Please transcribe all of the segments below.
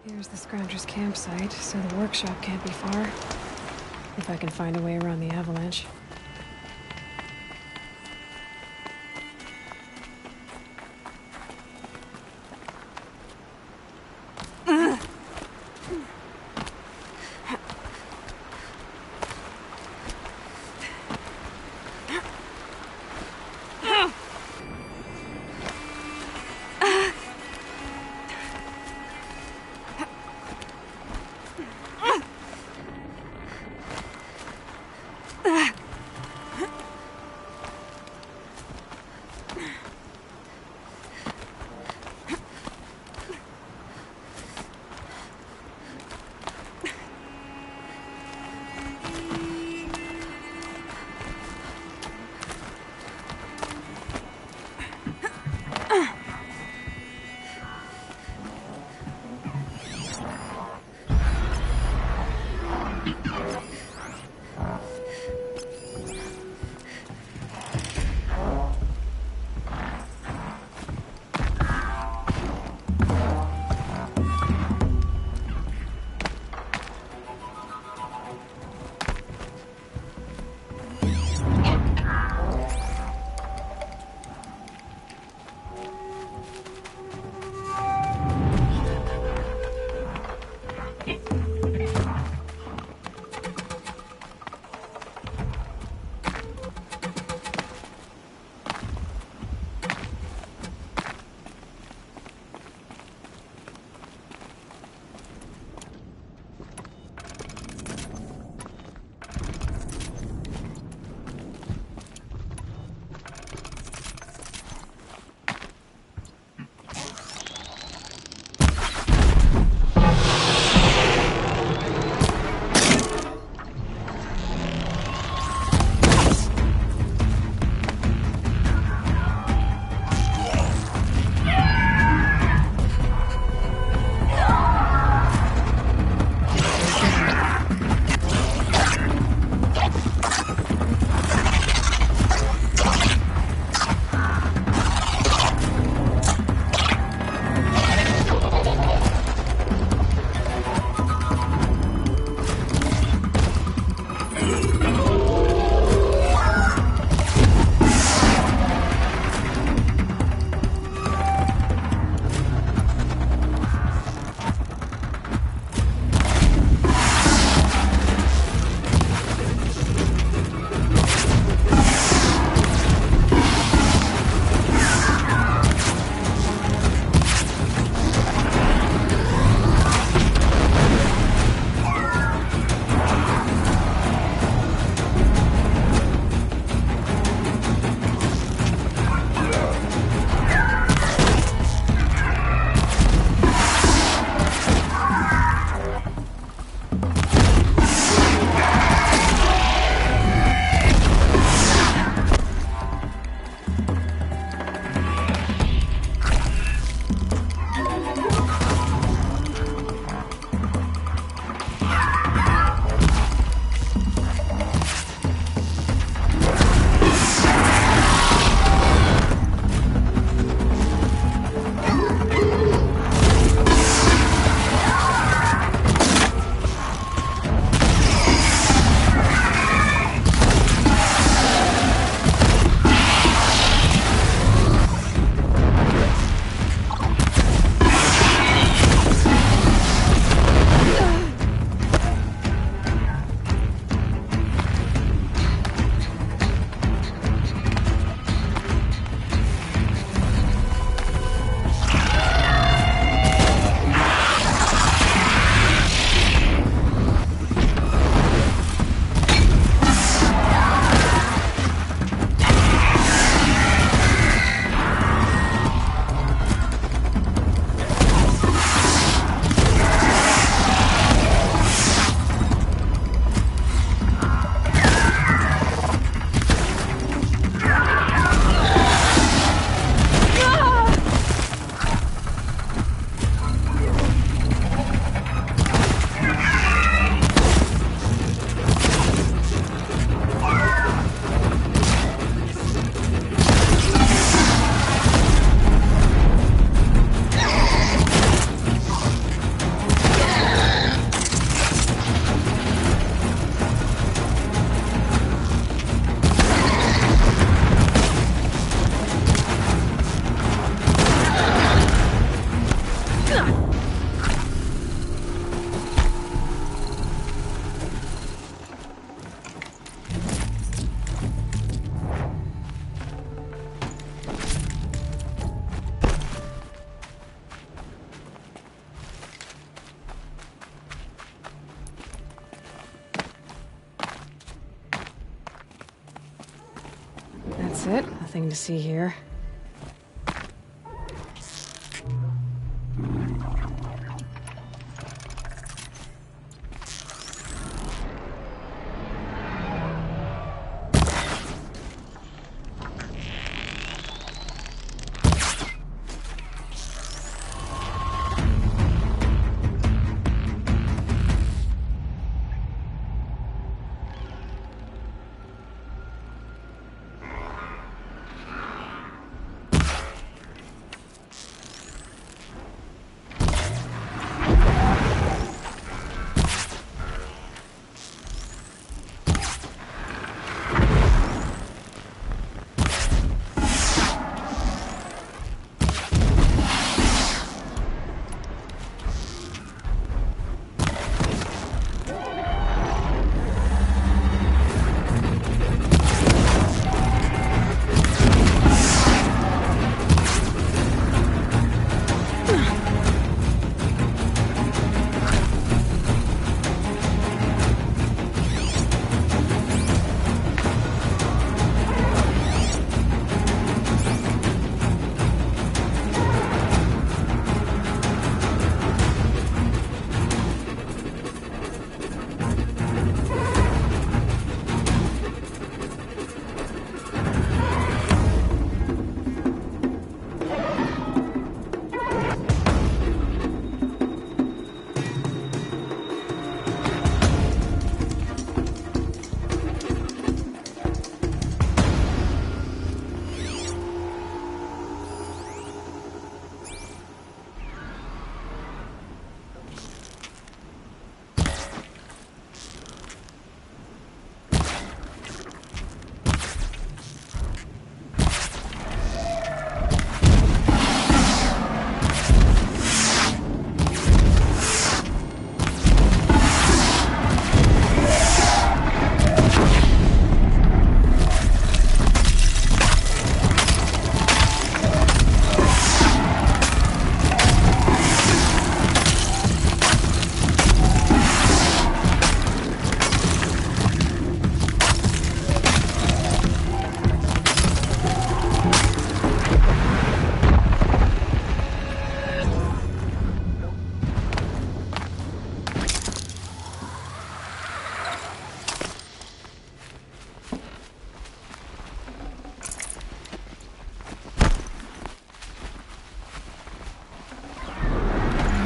Here's the Scrounger's campsite, so the workshop can't be far. If I can find a way around the avalanche. it. Nothing to see here.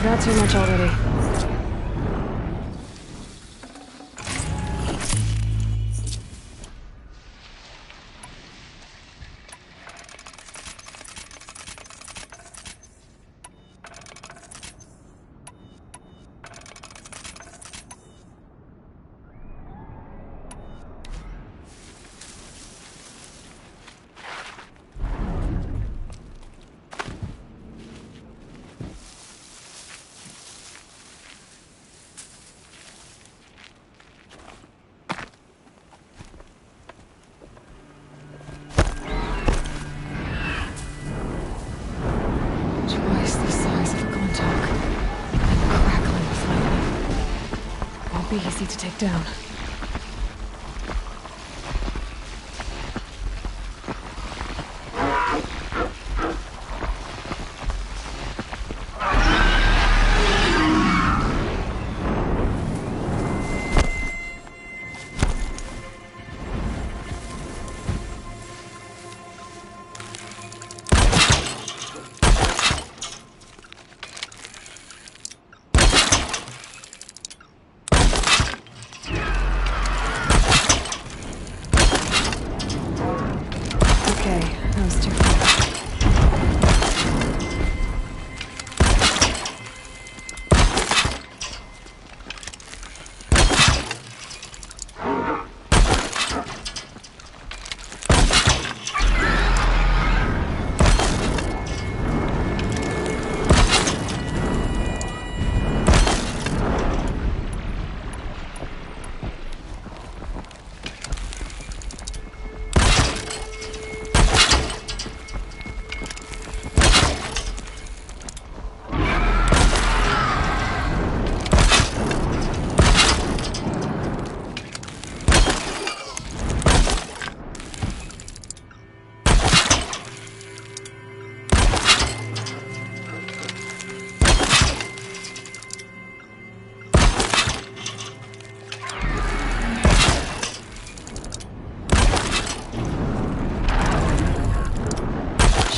Got too much already. Twice the size of a contact. And crackling with lightning. Won't be easy to take down.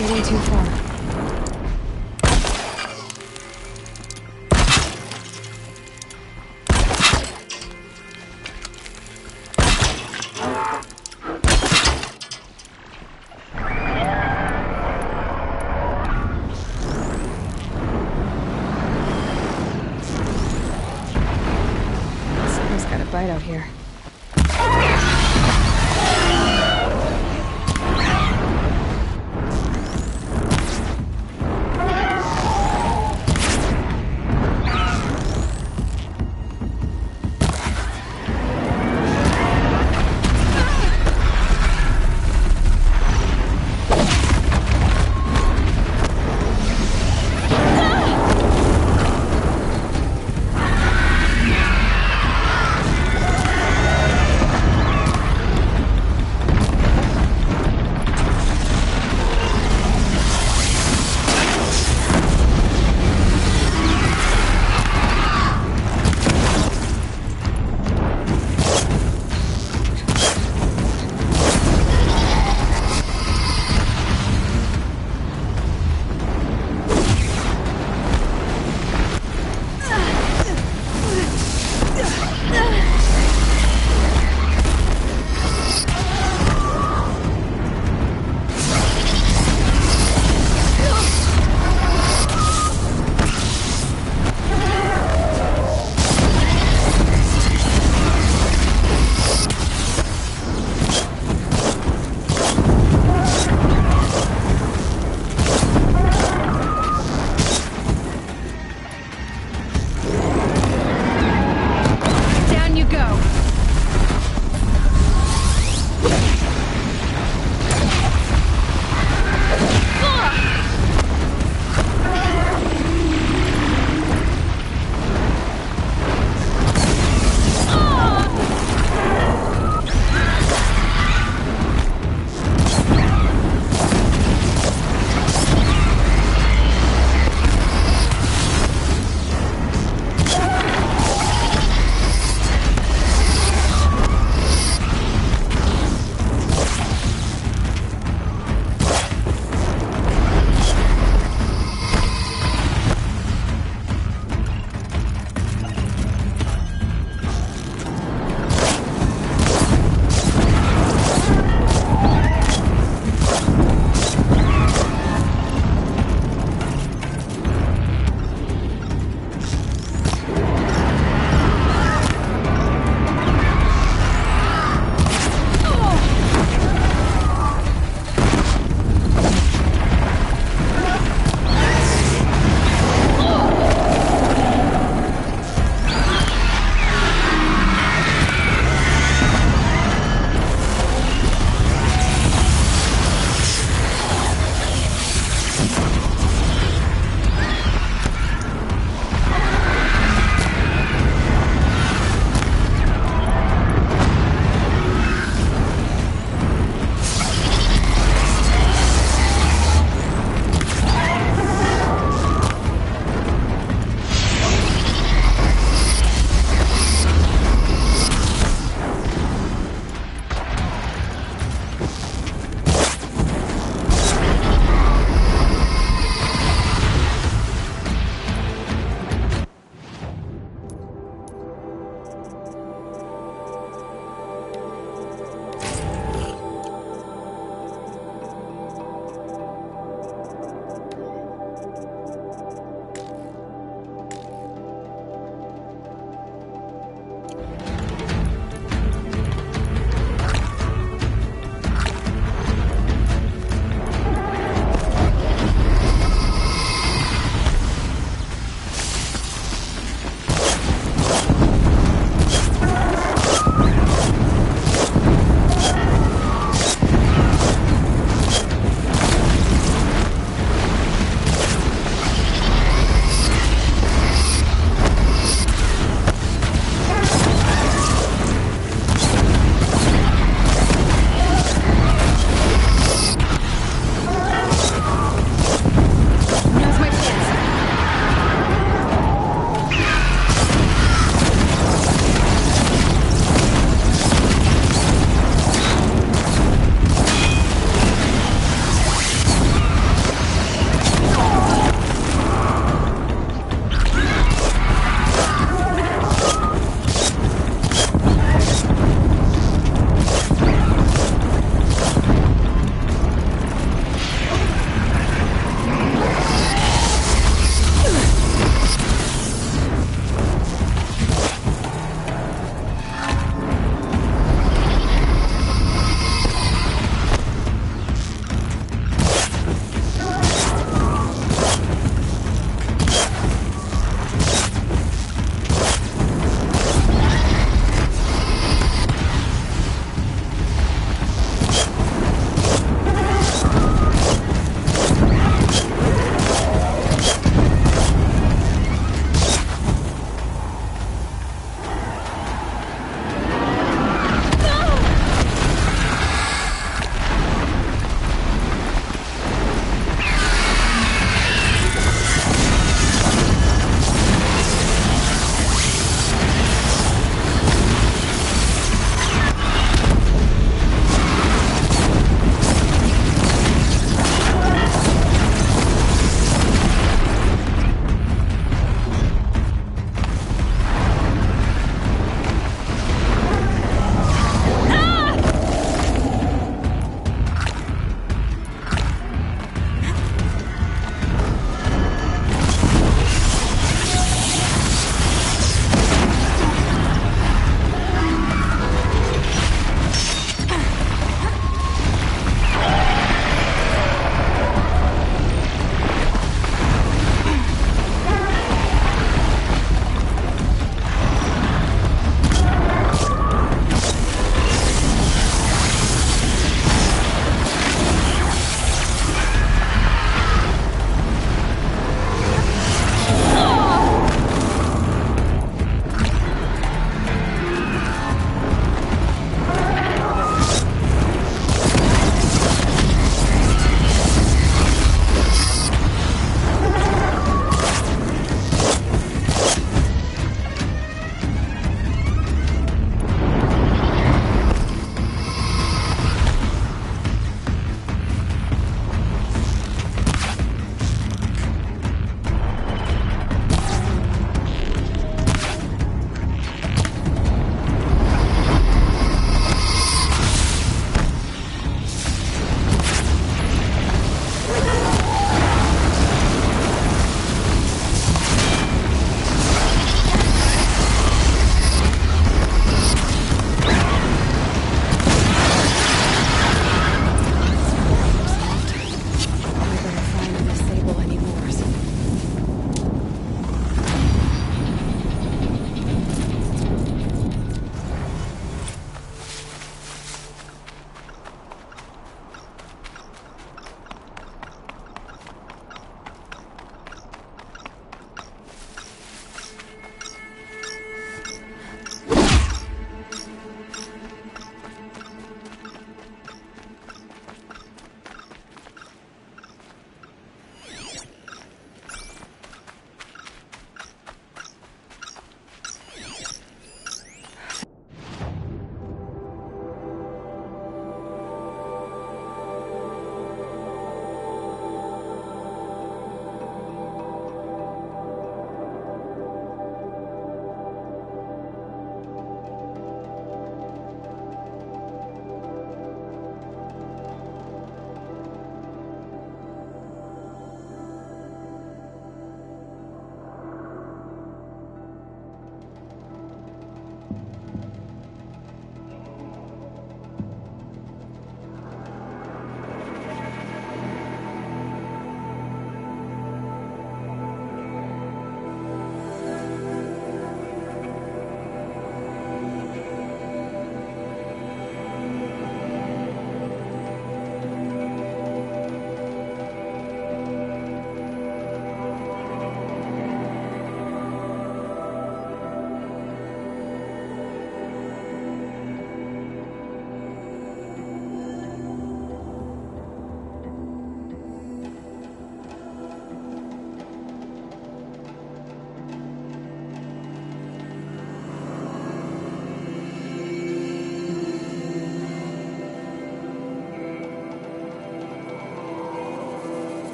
Shooting too far. Someone's got a bite out here.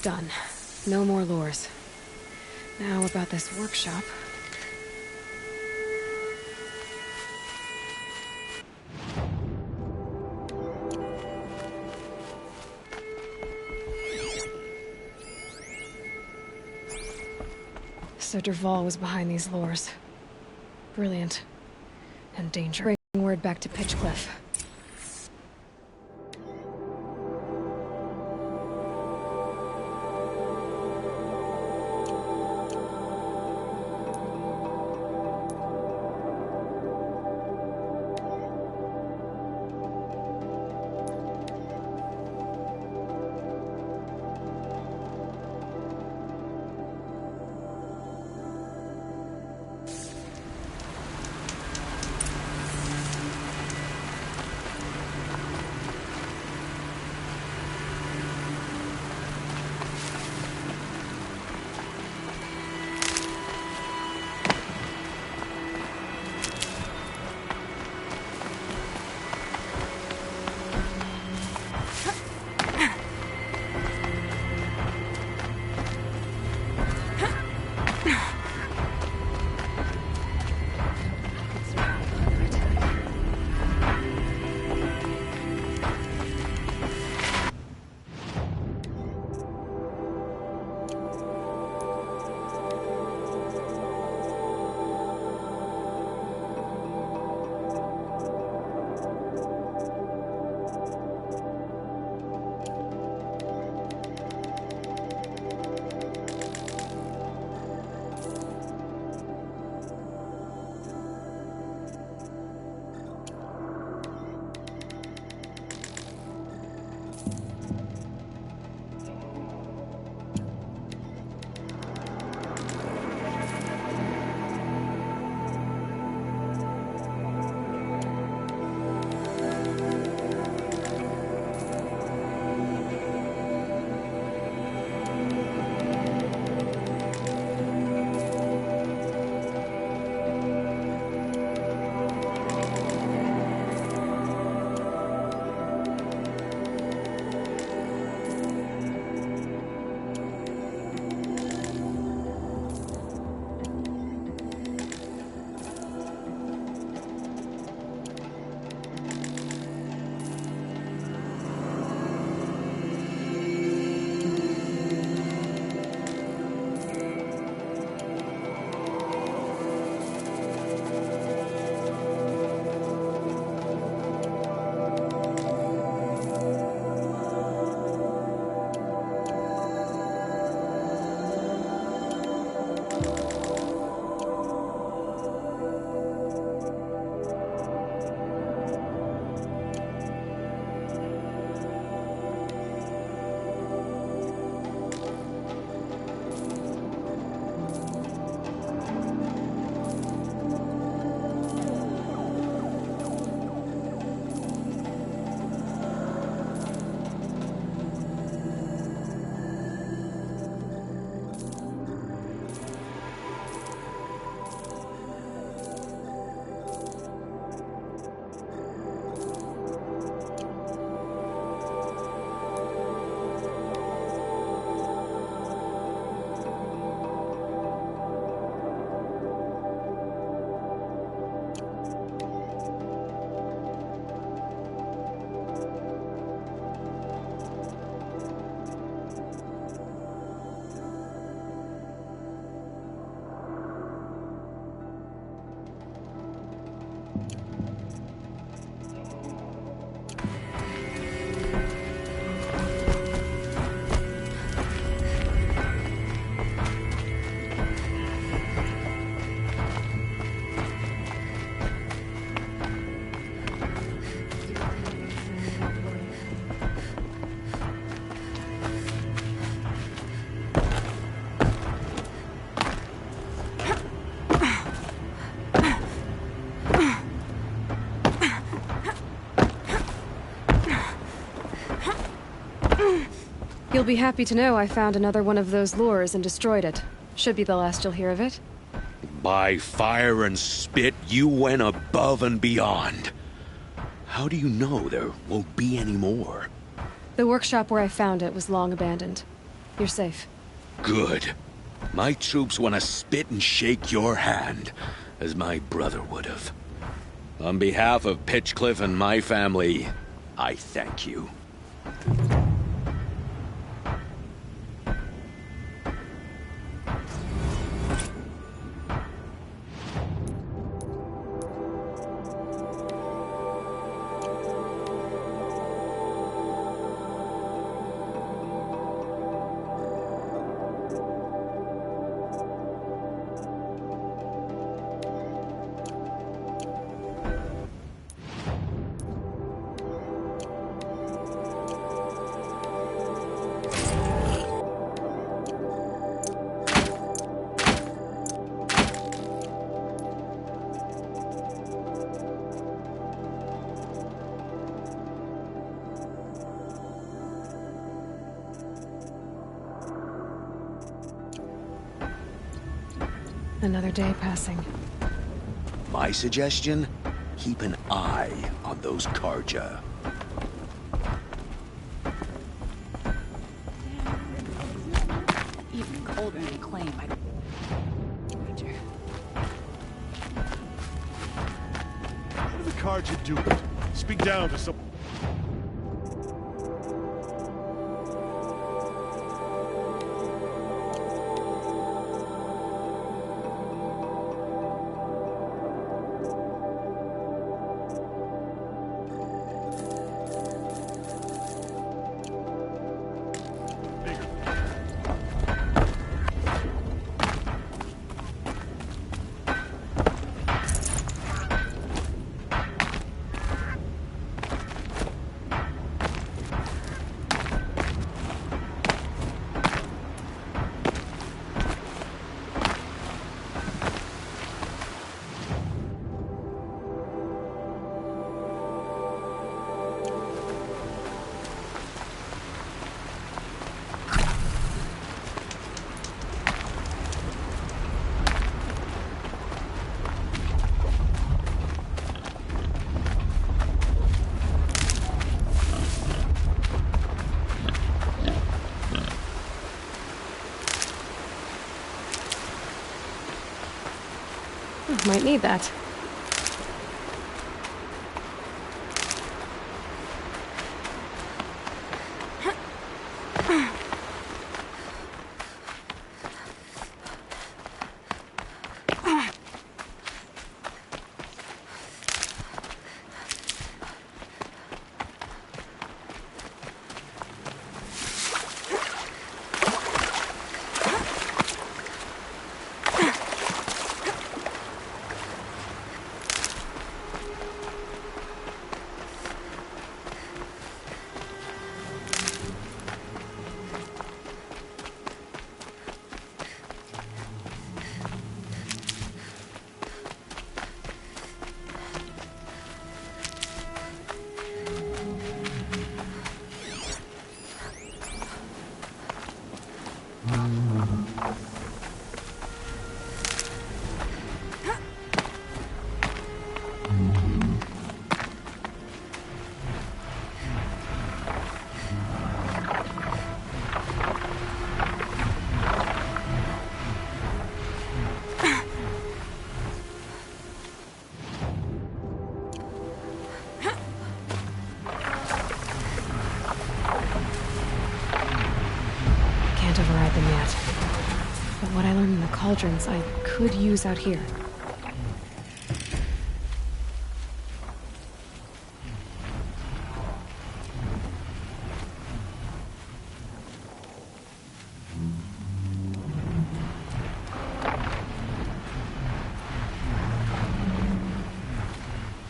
Done. No more lures. Now about this workshop. So Derval was behind these lures. Brilliant. And dangerous. Bring word back to Pitchcliff. You'll be happy to know I found another one of those lures and destroyed it. Should be the last you'll hear of it. By fire and spit, you went above and beyond. How do you know there won't be any more? The workshop where I found it was long abandoned. You're safe. Good. My troops want to spit and shake your hand, as my brother would have. On behalf of Pitchcliff and my family, I thank you. Another day passing. My suggestion? Keep an eye on those Karja. Even colder than claim. Ranger. What are the Karja doing? Speak down to some... Might need that. Can't override them yet. But what I learned in the cauldrons, I could use out here.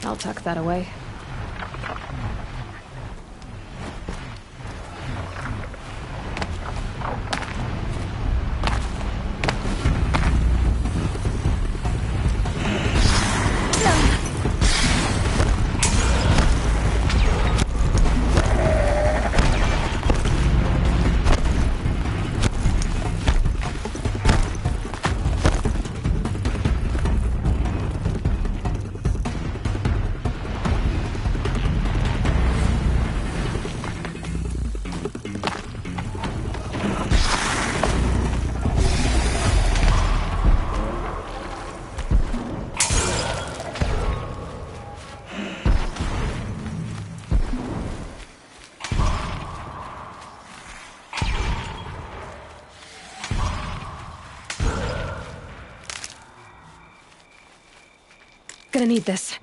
I'll tuck that away. gonna need this.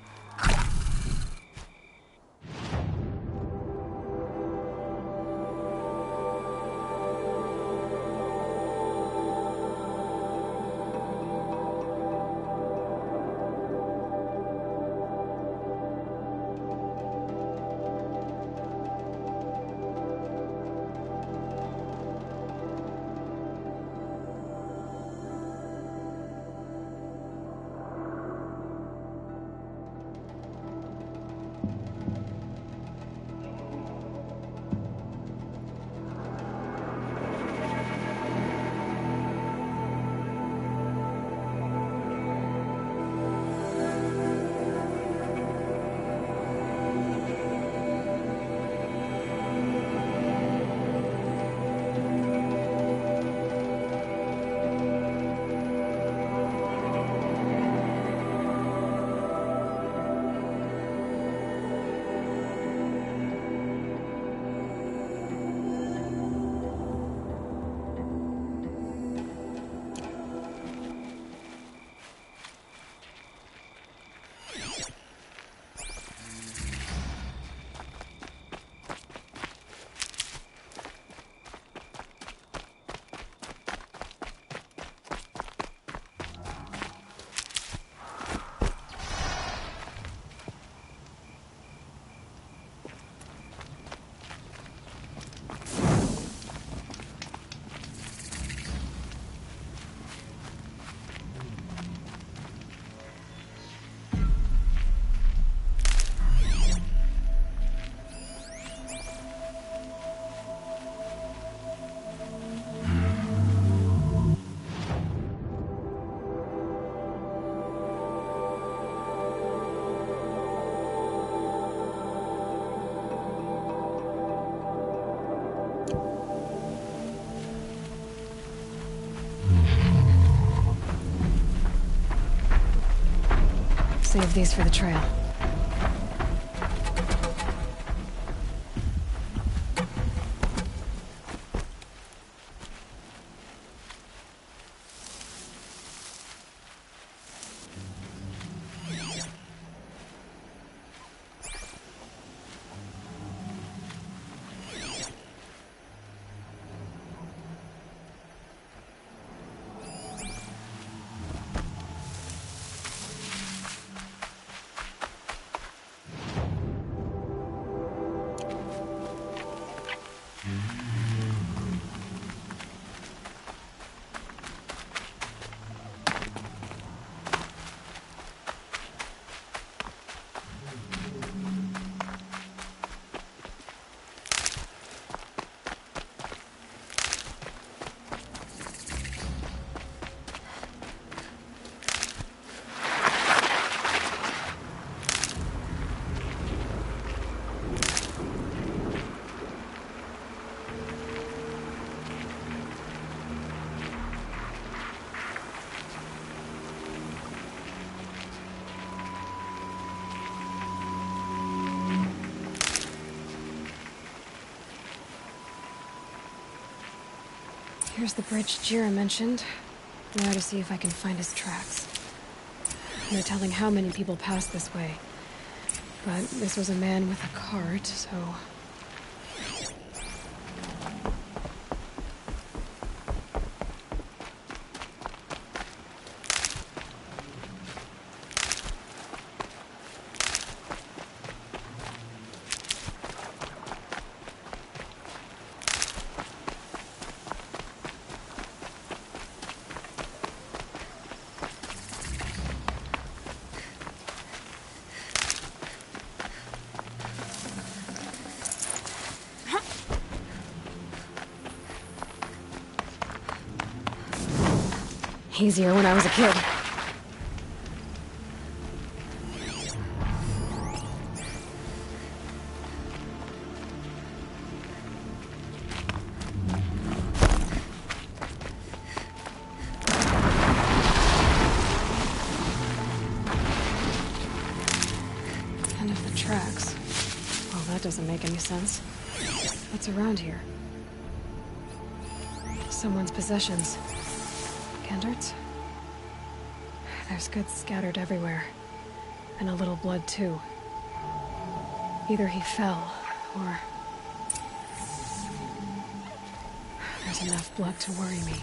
Save these for the trail. Here's the bridge Jira mentioned. Now to see if I can find his tracks. No telling how many people passed this way. But this was a man with a cart, so... Easier when I was a kid. End of the tracks. Well, that doesn't make any sense. What's around here? Someone's possessions. Gendarts? There's goods scattered everywhere. And a little blood, too. Either he fell, or... There's enough blood to worry me.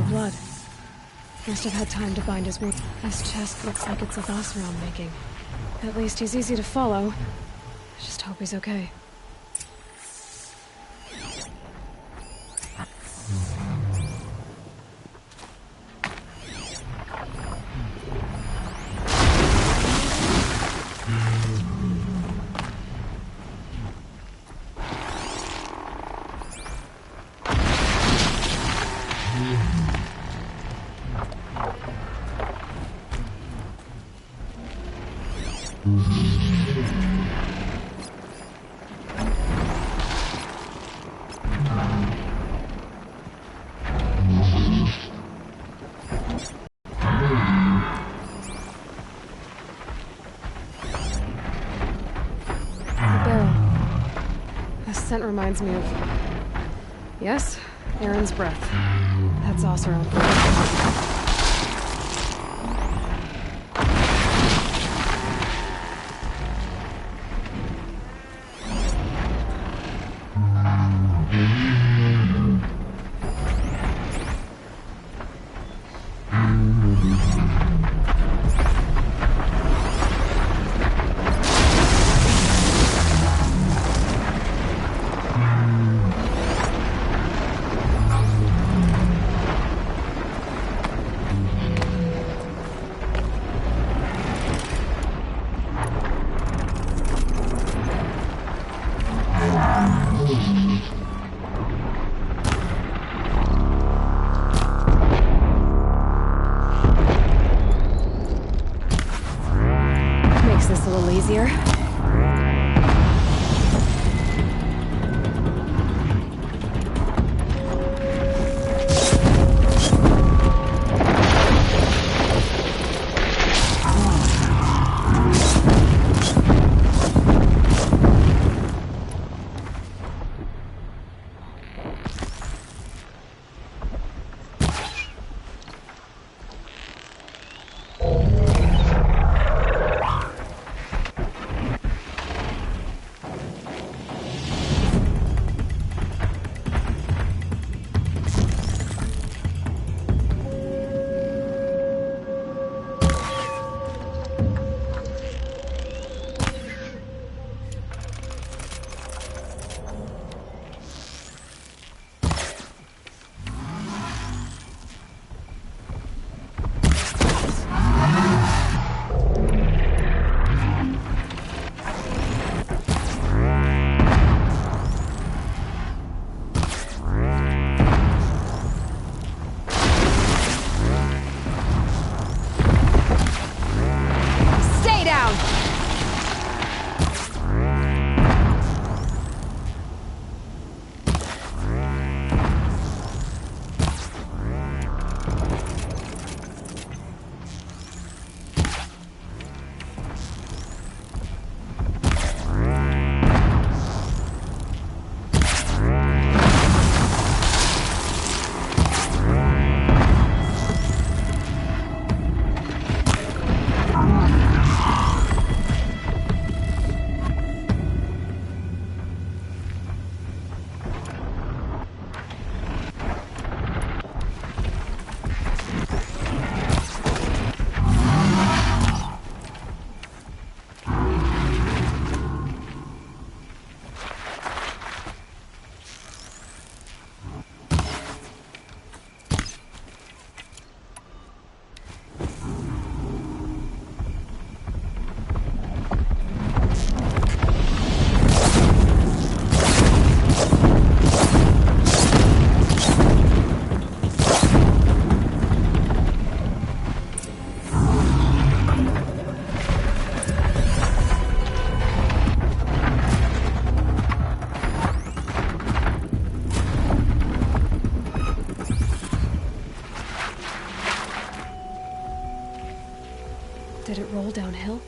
Blood. Must have had time to bind his wound. This chest looks like it's of Oseram making. At least he's easy to follow. I just hope he's okay. Scent reminds me of... Yes, Aaron's breath. That's Oseram. Easier. roll downhill?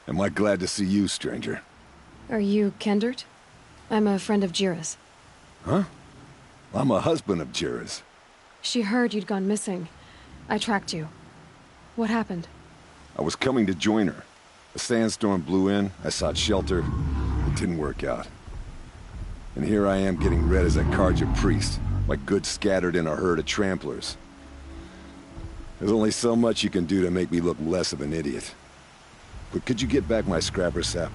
Am I glad to see you, stranger? Are you Kendert? I'm a friend of Jira's. Huh? I'm a husband of Jira's. She heard you'd gone missing. I tracked you. What happened? I was coming to join her. A sandstorm blew in, I sought shelter. It didn't work out. And here I am getting read as a Karja priest, my goods scattered in a herd of tramplers. There's only so much you can do to make me look less of an idiot. But could you get back my scrapper sap?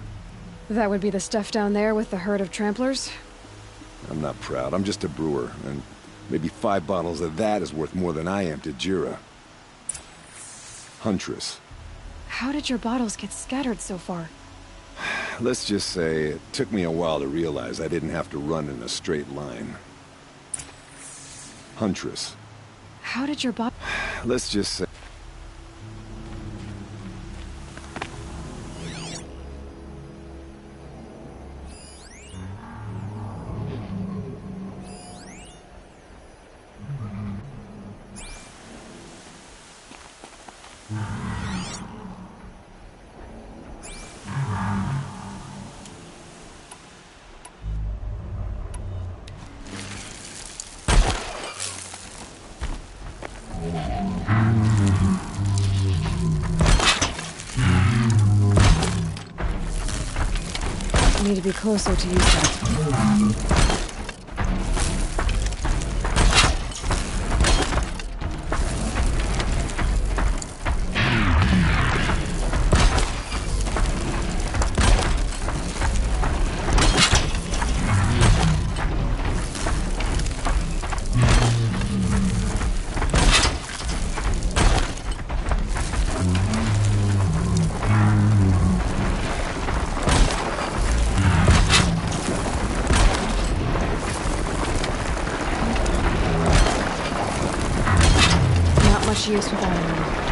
That would be the stuff down there with the herd of tramplers? I'm not proud, I'm just a brewer, and maybe 5 bottles of that is worth more than I am to Jira. Huntress. How did your bottles get scattered so far? Let's just say it took me a while to realize I didn't have to run in a straight line. Huntress. How did your Let's just say... I need to be closer to use that. Use without any.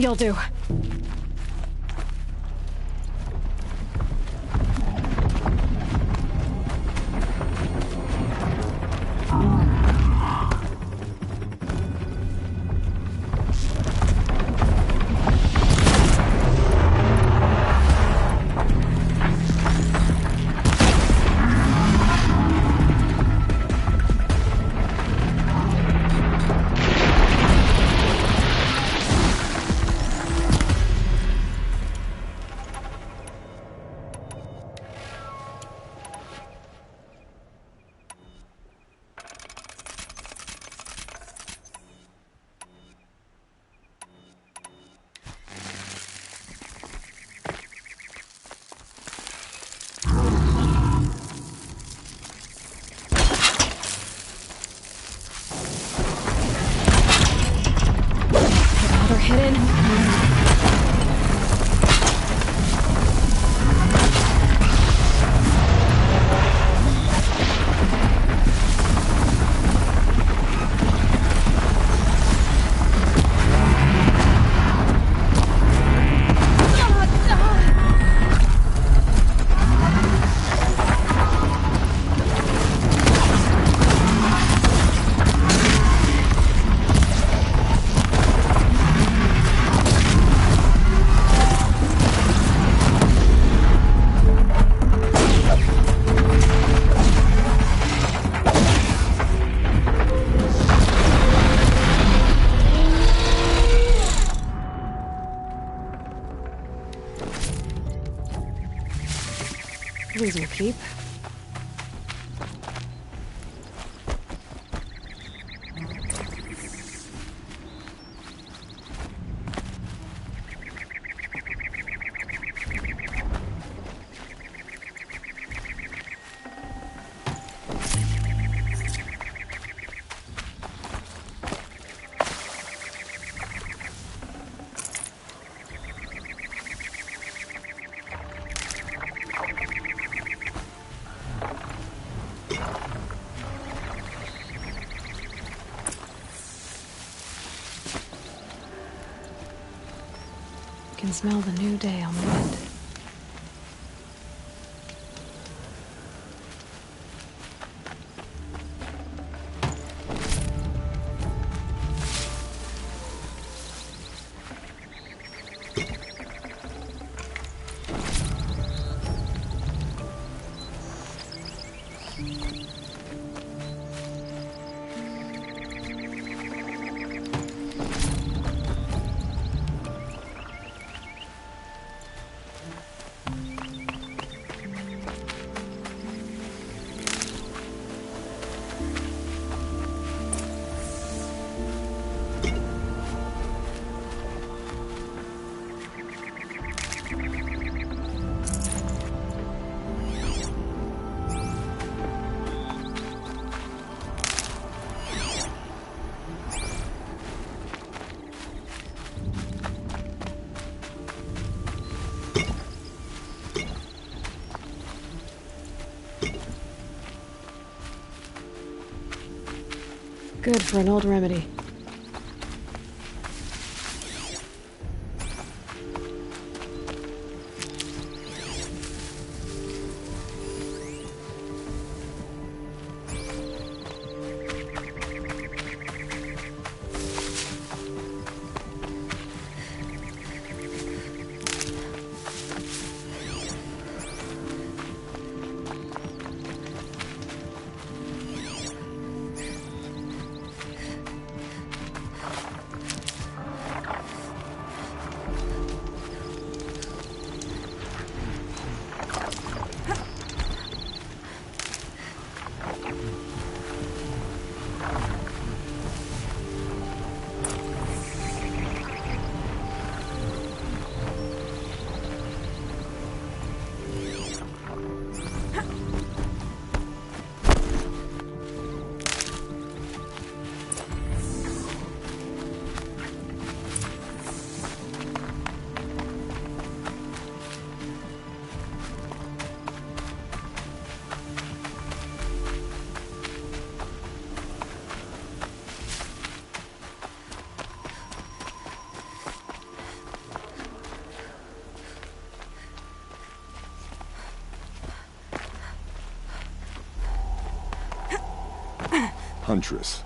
You'll do. These will keep. Can smell the new day on the wind. Good for an old remedy. Huntress.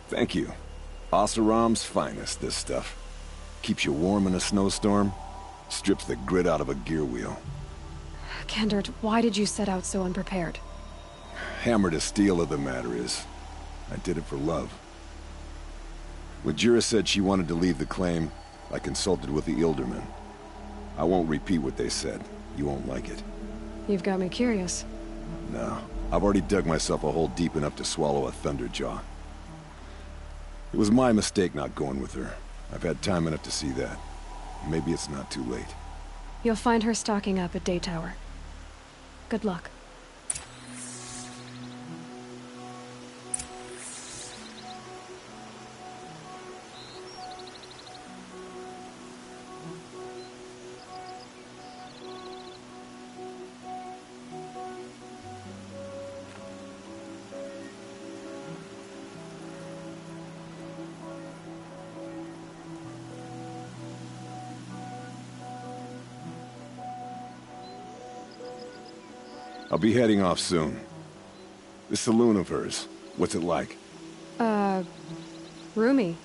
Thank you. Oseram's finest, this stuff. Keeps you warm in a snowstorm, strips the grit out of a gear wheel. Kendert, why did you set out so unprepared? Hammer to steel of the matter is, I did it for love. When Jira said she wanted to leave the claim, I consulted with the Ilderman. I won't repeat what they said. You won't like it. You've got me curious. No, I've already dug myself a hole deep enough to swallow a thunderjaw. It was my mistake not going with her. I've had time enough to see that. Maybe it's not too late. You'll find her stocking up at Day Tower. Good luck. I'll be heading off soon. This saloon of hers, what's it like? Roomy.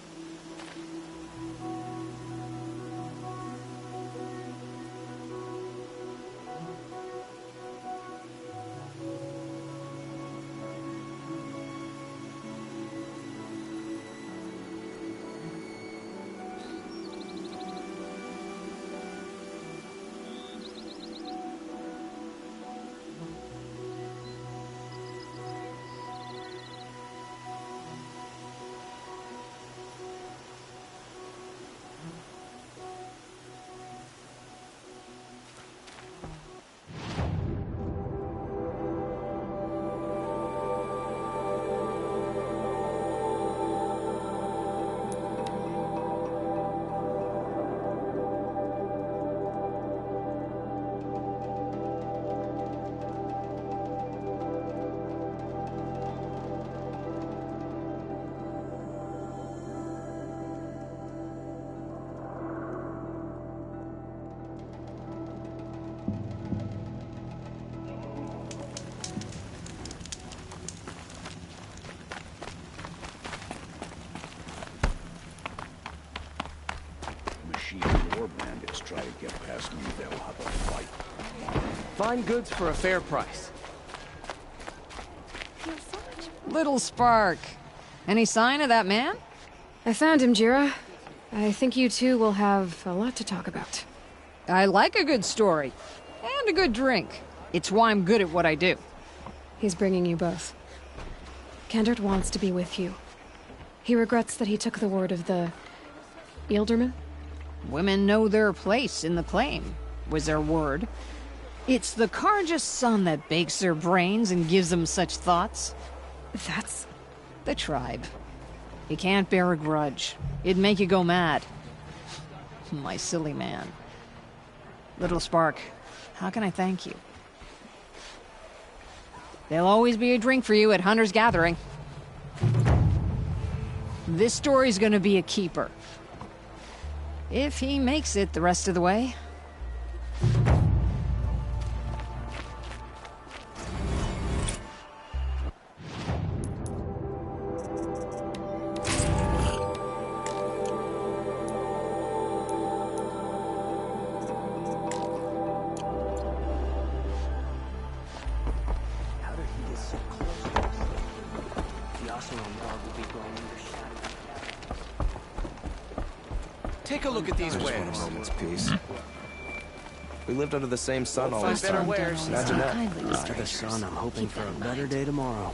Try to get past me, they'll have a fight. Fine goods for a fair price. Little Spark. Any sign of that man? I found him, Jira. I think you two will have a lot to talk about. I like a good story. And a good drink. It's why I'm good at what I do. He's bringing you both. Kendert wants to be with you. He regrets that he took the word of the... Ilderman? Women know their place in the claim, was their word. It's the Carja's son that bakes their brains and gives them such thoughts. That's... The tribe. You can't bear a grudge. It'd make you go mad. My silly man. Little Spark, how can I thank you? There'll always be a drink for you at Hunter's Gathering. This story's gonna be a keeper. If he makes it the rest of the way. Take a look at these wares. Peace. We lived under the same sun all Find this better time. wares. Imagine that. After the sun, I'm hoping for a better day tomorrow.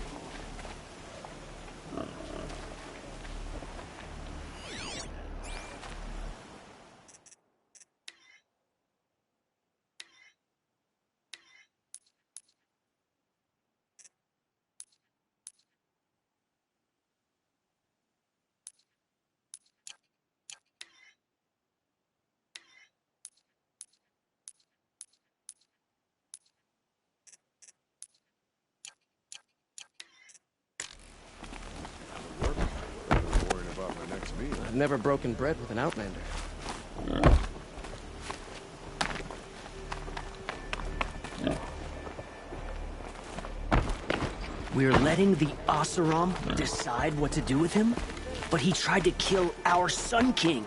I've never broken bread with an Outlander. We're letting the Oseram decide what to do with him? But he tried to kill our Sun King.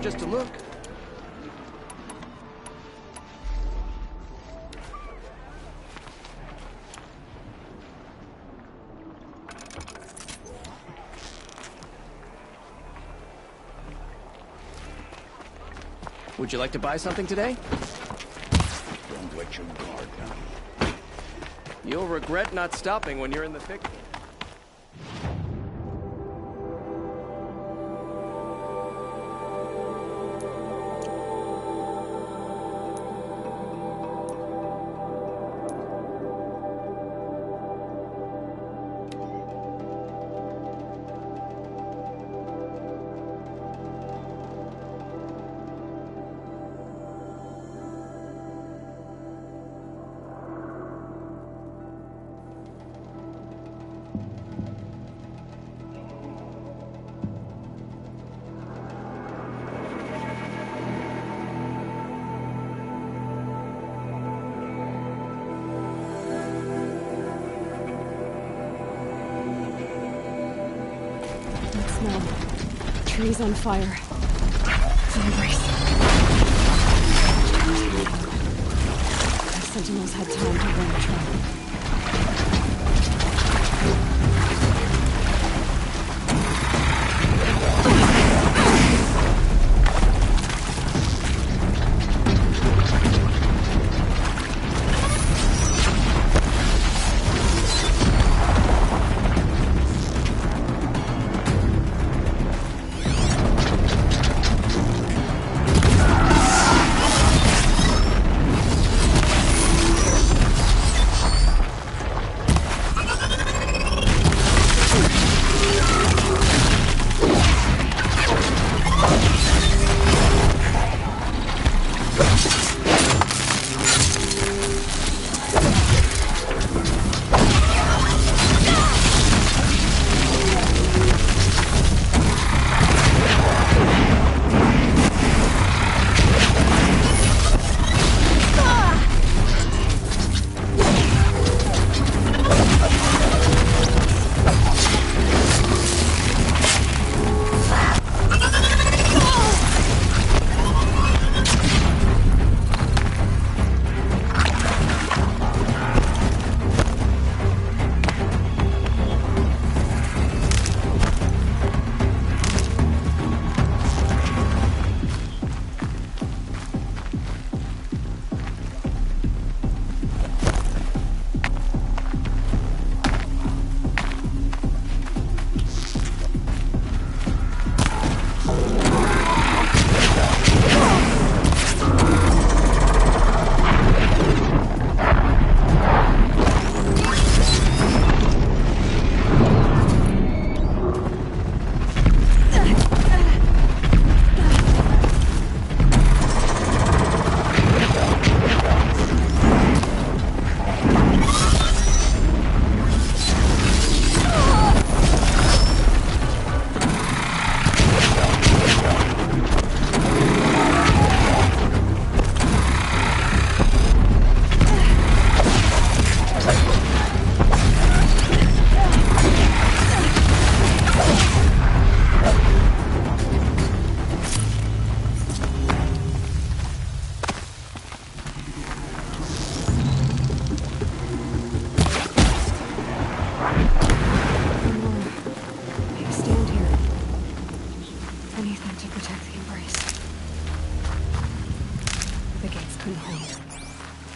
Just to look. Would you like to buy something today? Don't let your guard down. You'll regret not stopping when you're in the thick of it. tree's on fire. Embrace. The sentinels had time to run a trap.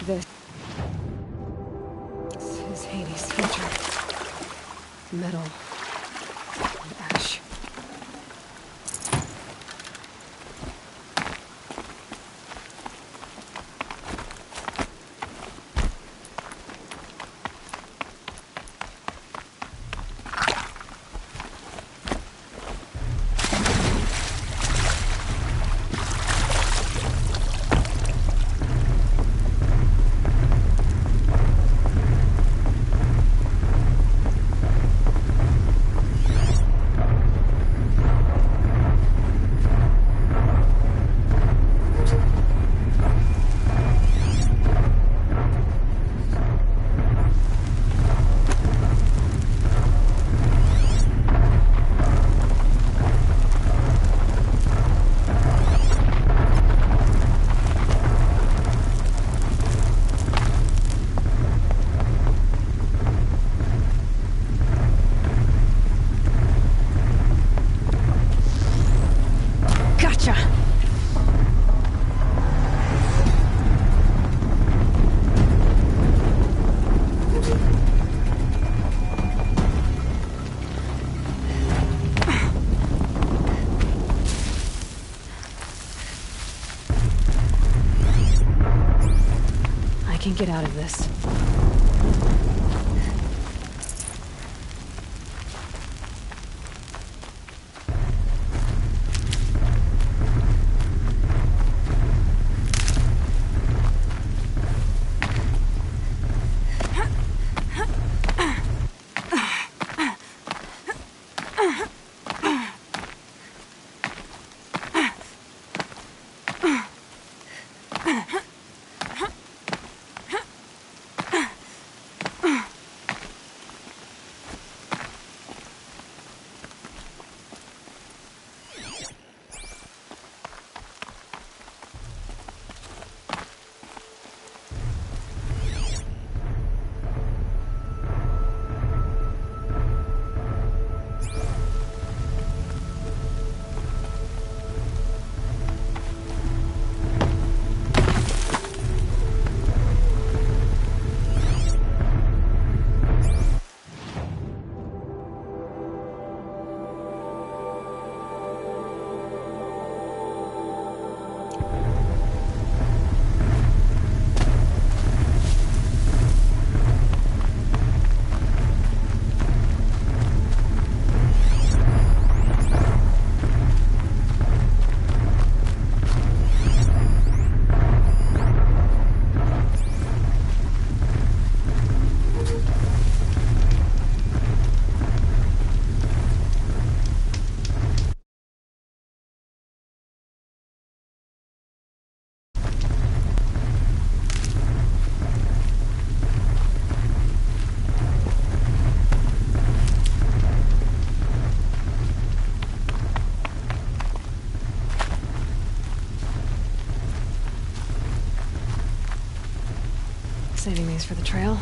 This is Hades' future. Metal and ash. Get out of this. saving these for the trail.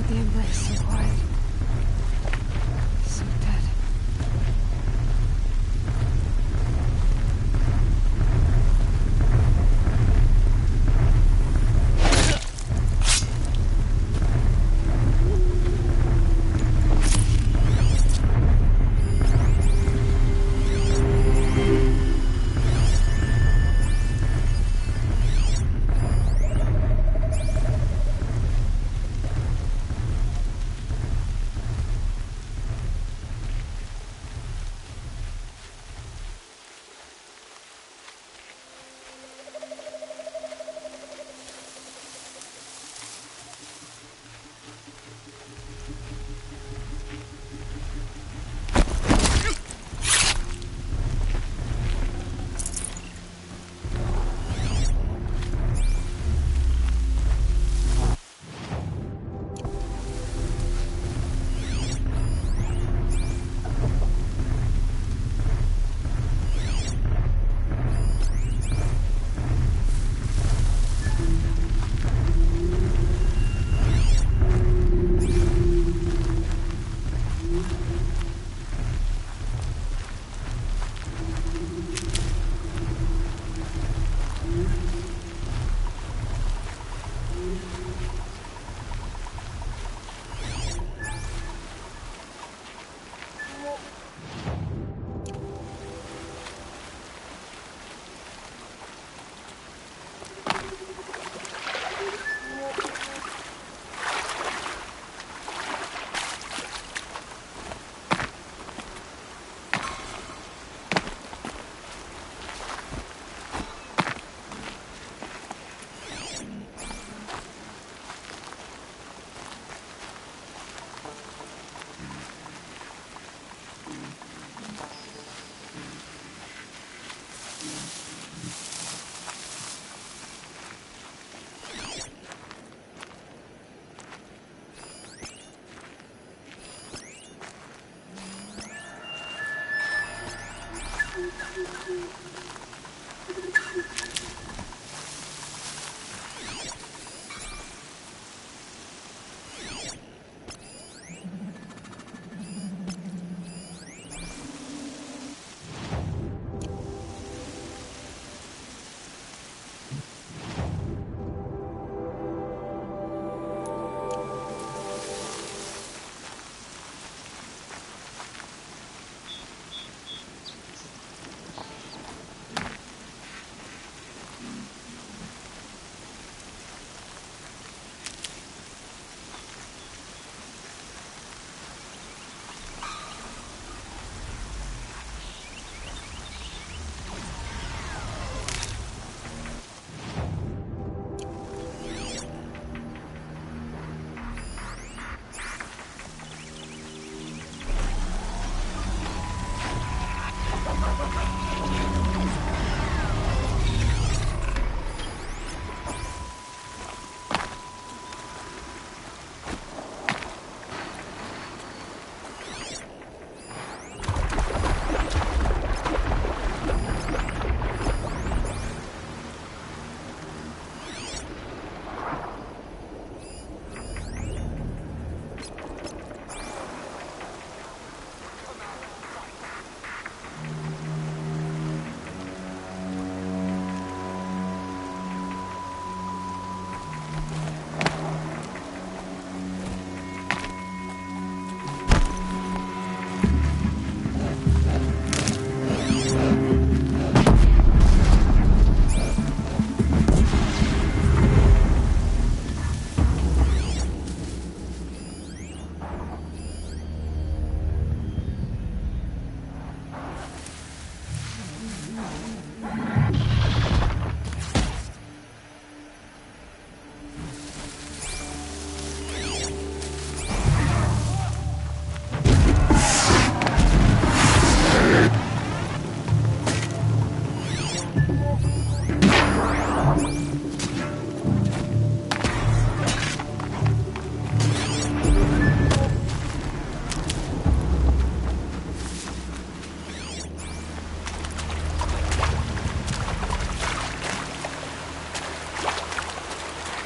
The embrace so quiet. So dead.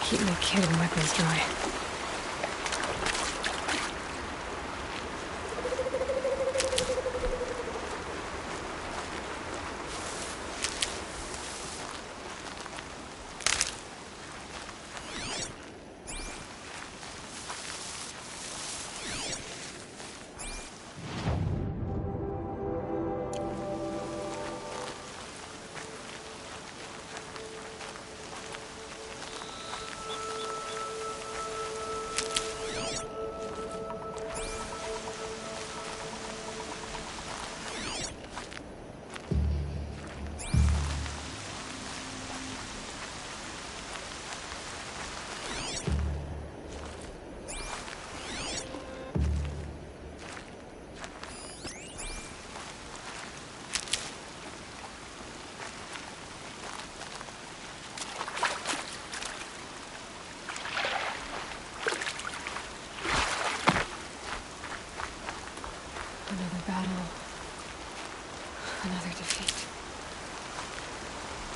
Keep my kid and weapons dry. Another battle. Another defeat.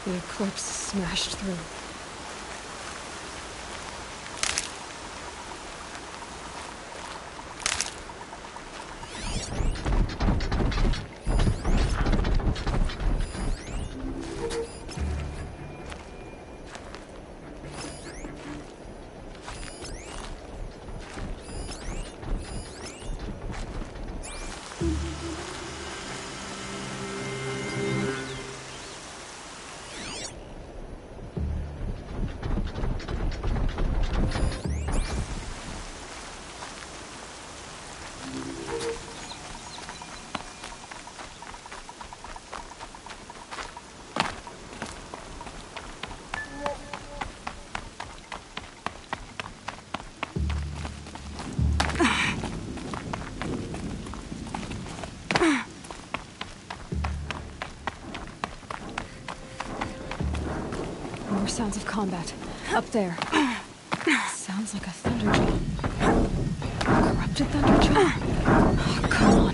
The eclipse smashed through. More sounds of combat. Up there. Sounds like a thunderjaw. Corrupted thunderjaw? Oh, come on.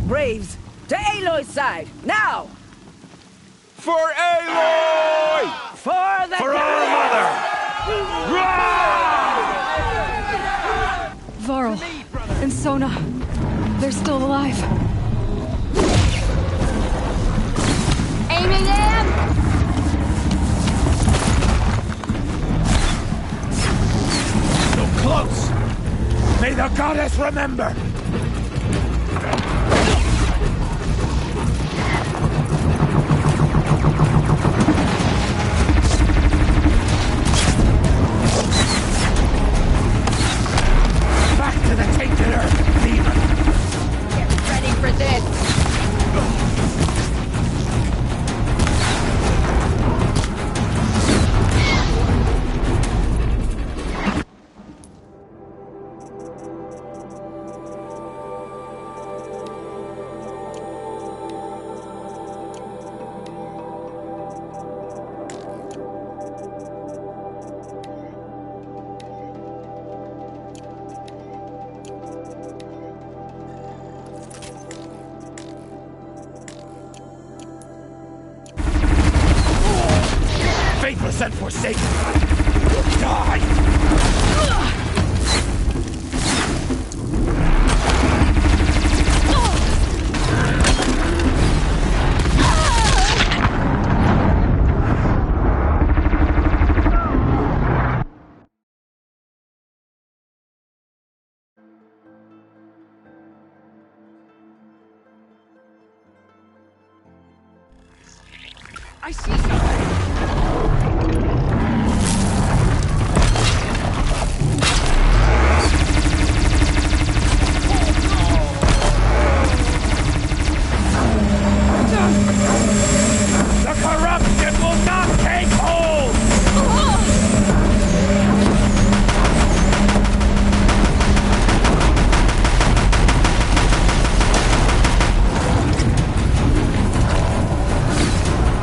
Braves, to Aloy's side, now! For Aloy! For the For our mother! Varl and Sona, they're still alive. Aiming in! So close! May the goddess remember! Back to the tainted earth, demon! Get ready for this! Faithless and forsaken! Die! I see something! The corruption will not take hold!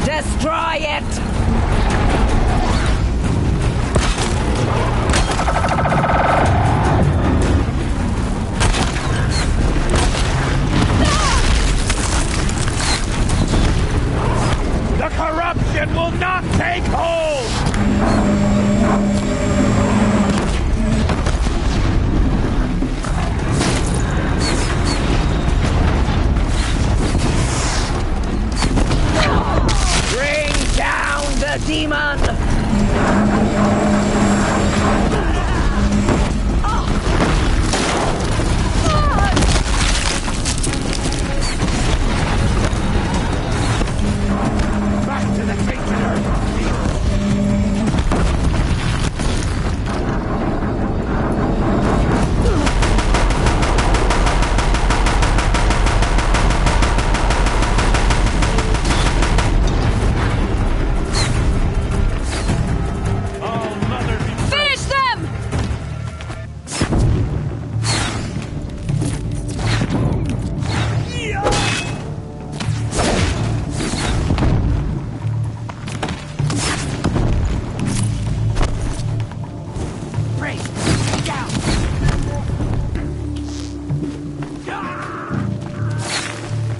Destroy it! The corruption will not take hold! Bring down the demon! Back to the tainted earth! Oh, mother be Finish them! Brace! Down!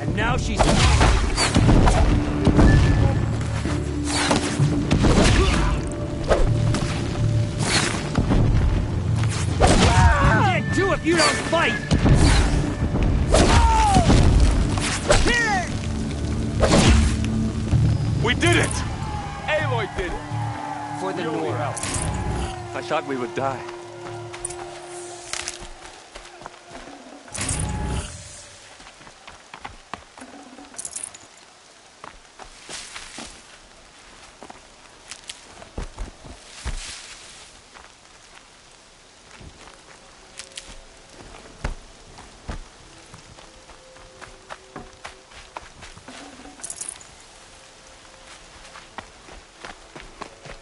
And now she's... Can't do if you don't fight! We did it! Aloy did it! For the North. I thought we would die.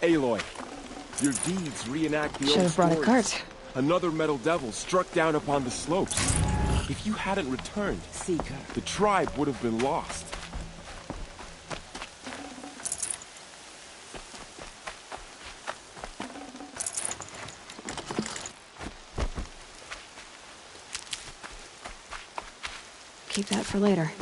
Aloy, your deeds reenact the Should old have brought a stories. cart. Another metal devil struck down upon the slopes. If you hadn't returned, Seeker. the tribe would have been lost. Keep that for later.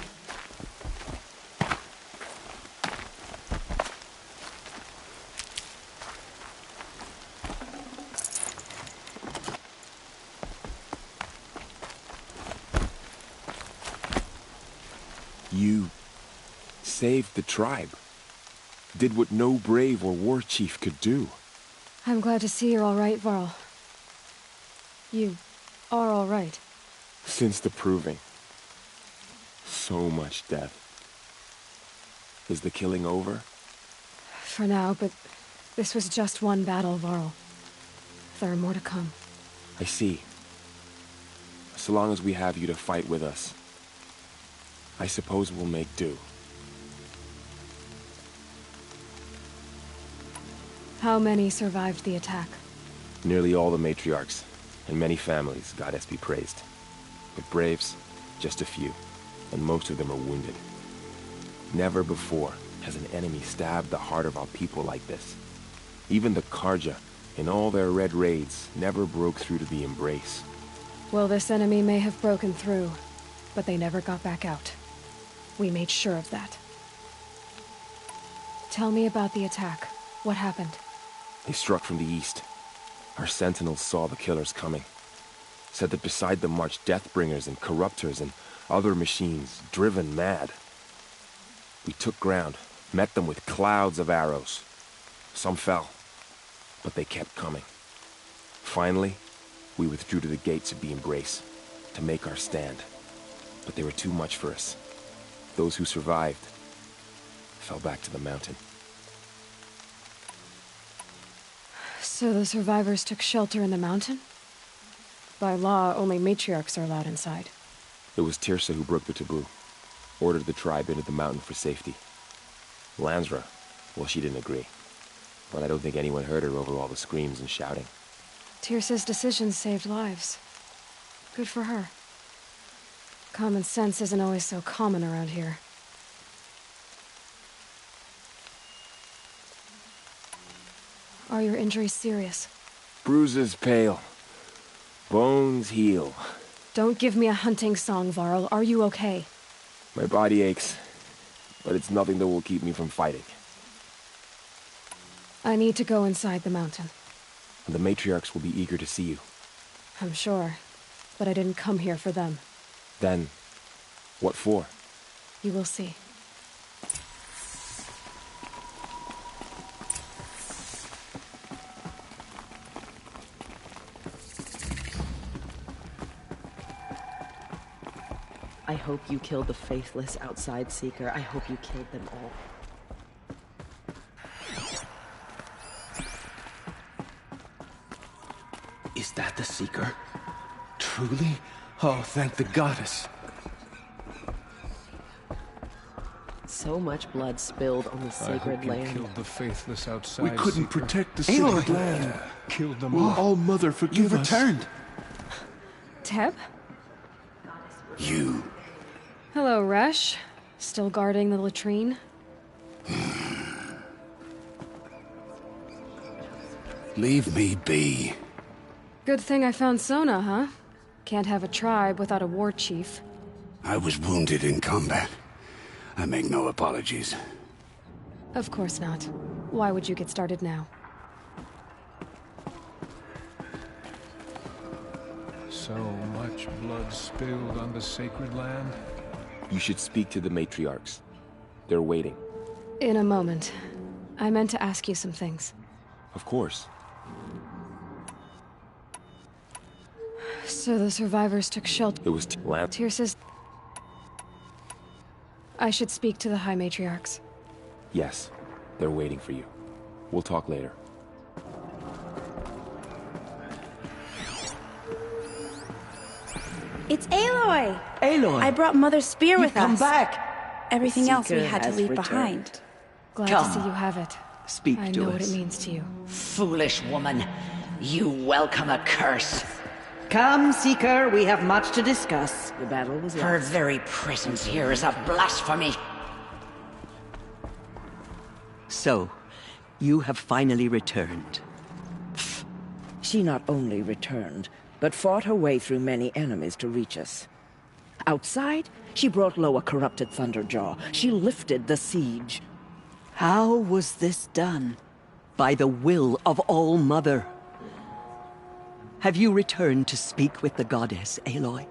You saved the tribe. Did what no brave or war chief could do. I'm glad to see you're all right, Varl. You are all right. Since the proving. So much death. Is the killing over? For now, but this was just one battle, Varl. There are more to come. I see. So long as we have you to fight with us, I suppose we'll make do. How many survived the attack? Nearly all the matriarchs, and many families, goddess be praised. But braves, just a few, and most of them are wounded. Never before has an enemy stabbed the heart of our people like this. Even the Karja, in all their red raids, never broke through to the embrace. Well, this enemy may have broken through, but they never got back out. We made sure of that. Tell me about the attack. What happened? They struck from the east. Our sentinels saw the killers coming. Said that beside them marched Deathbringers and Corruptors and other machines, driven mad. We took ground, met them with clouds of arrows. Some fell, but they kept coming. Finally, we withdrew to the gates of the Embrace, to make our stand. But they were too much for us. Those who survived fell back to the mountain. So the survivors took shelter in the mountain? By law, only matriarchs are allowed inside. It was Tirsa who broke the taboo. Ordered the tribe into the mountain for safety. Lansra, well, she didn't agree. But I don't think anyone heard her over all the screams and shouting. Tirsa's decisions saved lives. Good for her. Common sense isn't always so common around here. Are your injuries serious? Bruises pale. Bones heal. Don't give me a hunting song, Varl. Are you okay? My body aches, but it's nothing that will keep me from fighting. I need to go inside the mountain. And the matriarchs will be eager to see you. I'm sure, but I didn't come here for them. Then, what for? You will see. I hope you killed the faithless outside Seeker. I hope you killed them all. Is that the Seeker? Truly? Oh, thank the goddess. So much blood spilled on the sacred land. Killed the faithless outside. We couldn't Seeker. protect the sacred land. Yeah, killed them Will all. All Mother forgive us? You've returned. Teb? You. Hello, Resh. Still guarding the latrine? Leave me be. Good thing I found Sona, huh? Can't have a tribe without a war chief. I was wounded in combat. I make no apologies. Of course not. Why would you get started now? So much blood spilled on the sacred land. You should speak to the matriarchs. They're waiting. In a moment. I meant to ask you some things. Of course. So the survivors took shelter. It was Tirsa's... I should speak to the High Matriarchs. Yes. They're waiting for you. We'll talk later. It's Aloy! Aloy! I brought Mother's spear with us. Come back! Everything else we Seeker had to has leave returned. behind. Glad Come. to see you have it. Speak I to know us. what it means to you. Foolish woman. You welcome a curse. Come, Seeker, we have much to discuss. The battle was Her lost. very presence here is a blasphemy. So, you have finally returned. She not only returned, but fought her way through many enemies to reach us. Outside, she brought low a corrupted Thunderjaw. She lifted the siege. How was this done? By the will of All-Mother. Have you returned to speak with the goddess, Aloy?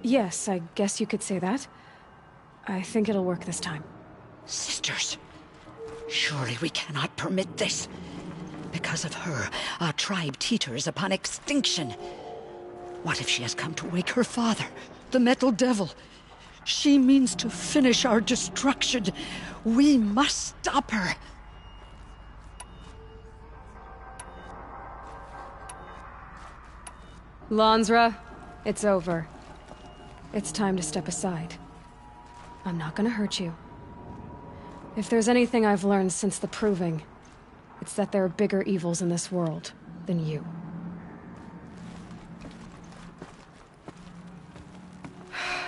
Yes, I guess you could say that. I think it'll work this time. Sisters, surely we cannot permit this. Because of her, our tribe teeters upon extinction. What if she has come to wake her father, the Metal Devil? She means to finish our destruction. We must stop her. Lansra, it's over. It's time to step aside. I'm not gonna hurt you. If there's anything I've learned since the Proving, it's that there are bigger evils in this world than you.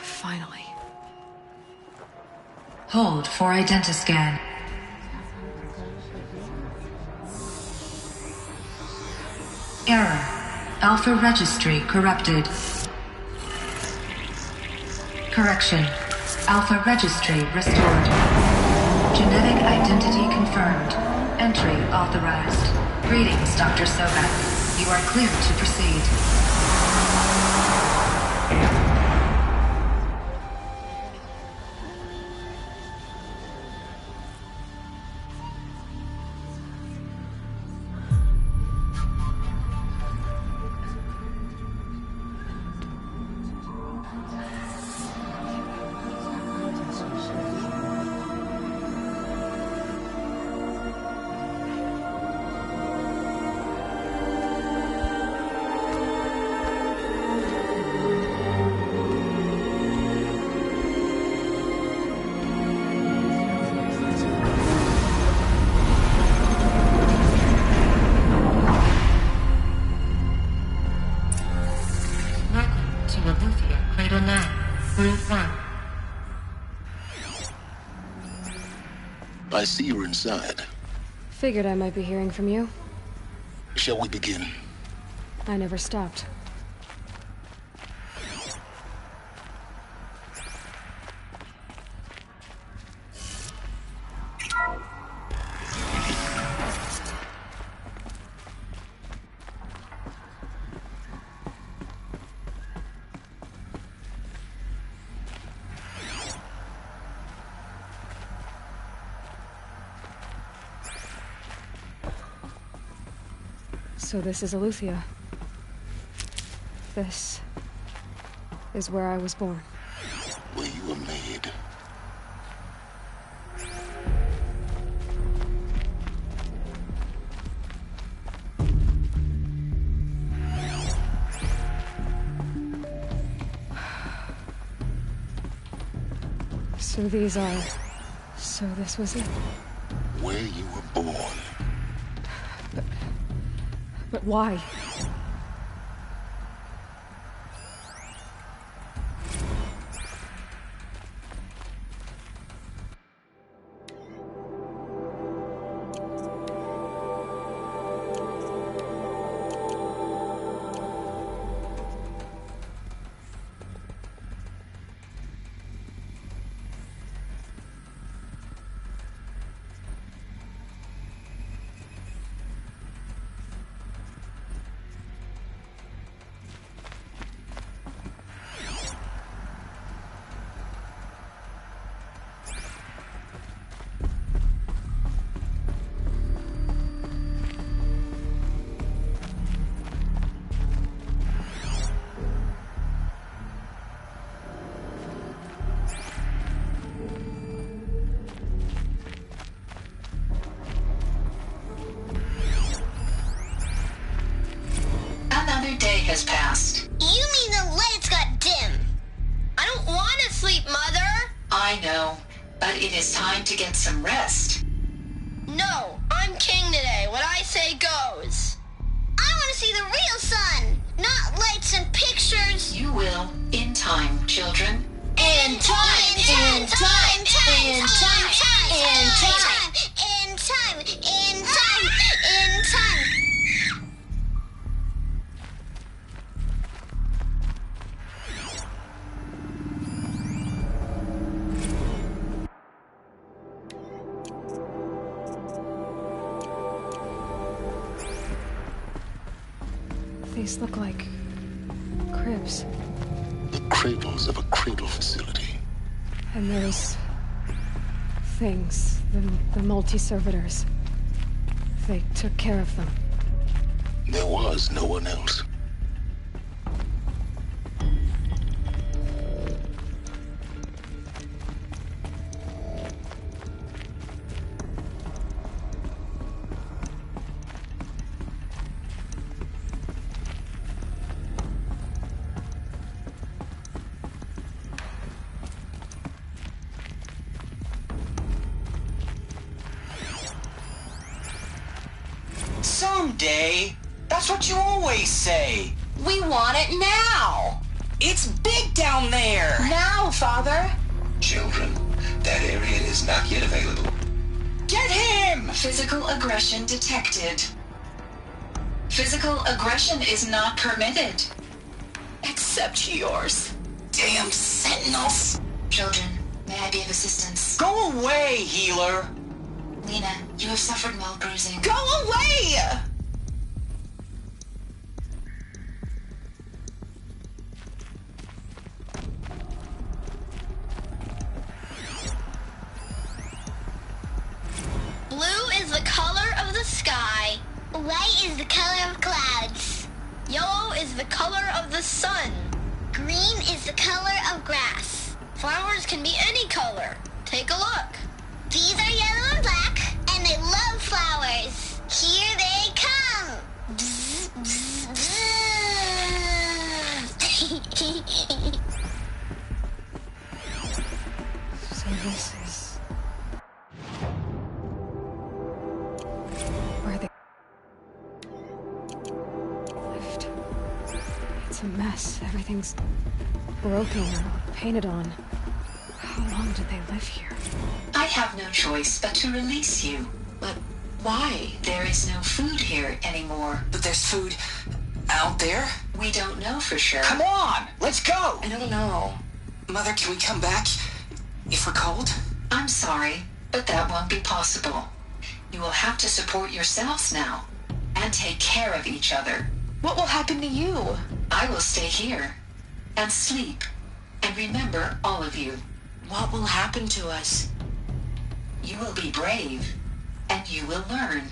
Finally. Hold for identiscan. Error. Alpha registry corrupted. Correction. Alpha registry restored. Genetic identity confirmed. Entry authorized. Greetings, Dr. Soga. You are cleared to proceed. I see you're inside. Figured I might be hearing from you. Shall we begin? I never stopped. So this is Aletheia. This is where I was born. Where you were made. So these are... So this was it. Where you were born. But why? Another day has passed. You mean the lights got dim? I don't want to sleep, Mother! I know, but it is time to get some rest. No, I'm king today. What I say goes. I want to see the real sun, not lights and pictures. You will, in time, children. In time, in time, in time, in time, in time, in time, in time. These look like cribs. The cradles of a cradle facility. And those things, the multi-servitors. They took care of them. There was no one else. Someday. That's what you always say. We want it now. It's big down there. Now, Father. Children, that area is not yet available. Get him! Physical aggression detected. Physical aggression is not permitted. Except yours. Damn sentinels. Children, may I be of assistance? Go away, healer. Lena, you have suffered mild bruising. Go away! Blue is the color of the sky. White is the color of clouds. Yellow is the color of the sun. Green is the color of grass. Flowers can be any color. Take a look. These are yellow and black, and they love flowers. Here they come. Bzz, bzz, bzz. So this is where they lived. It's a mess. Everything's broken or painted on. How long did they live here? I have no choice but to release you. But why? There is no food here anymore. But there's food out there? We don't know for sure. Come on, let's go! I don't know. Mother, can we come back if we're cold? I'm sorry, but that won't be possible. You will have to support yourselves now and take care of each other. What will happen to you? I will stay here and sleep and remember all of you. What will happen to us? You will be brave and you will learn.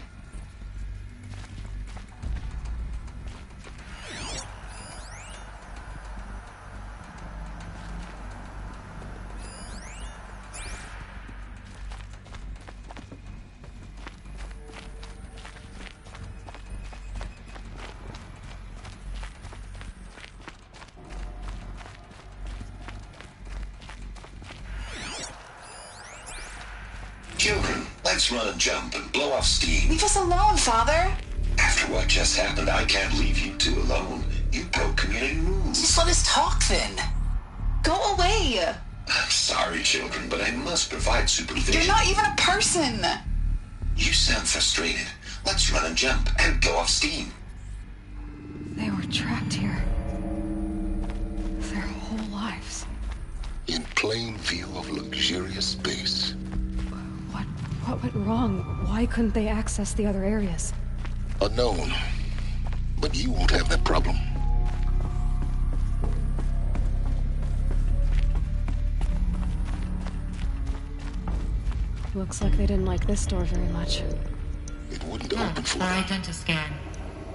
Children, let's run and jump and blow off steam. Leave us alone, Father. After what just happened, I can't leave you two alone. You broke community rules. Just let us talk then. Go away. I'm sorry, children, but I must provide supervision. You're not even a person. You sound frustrated. Let's run and jump and go off steam. They were trapped here. Their whole lives. In plain view of luxurious space. What went wrong? Why couldn't they access the other areas? Unknown. But you won't have that problem. Looks like they didn't like this door very much. It wouldn't open for them. Identiscan.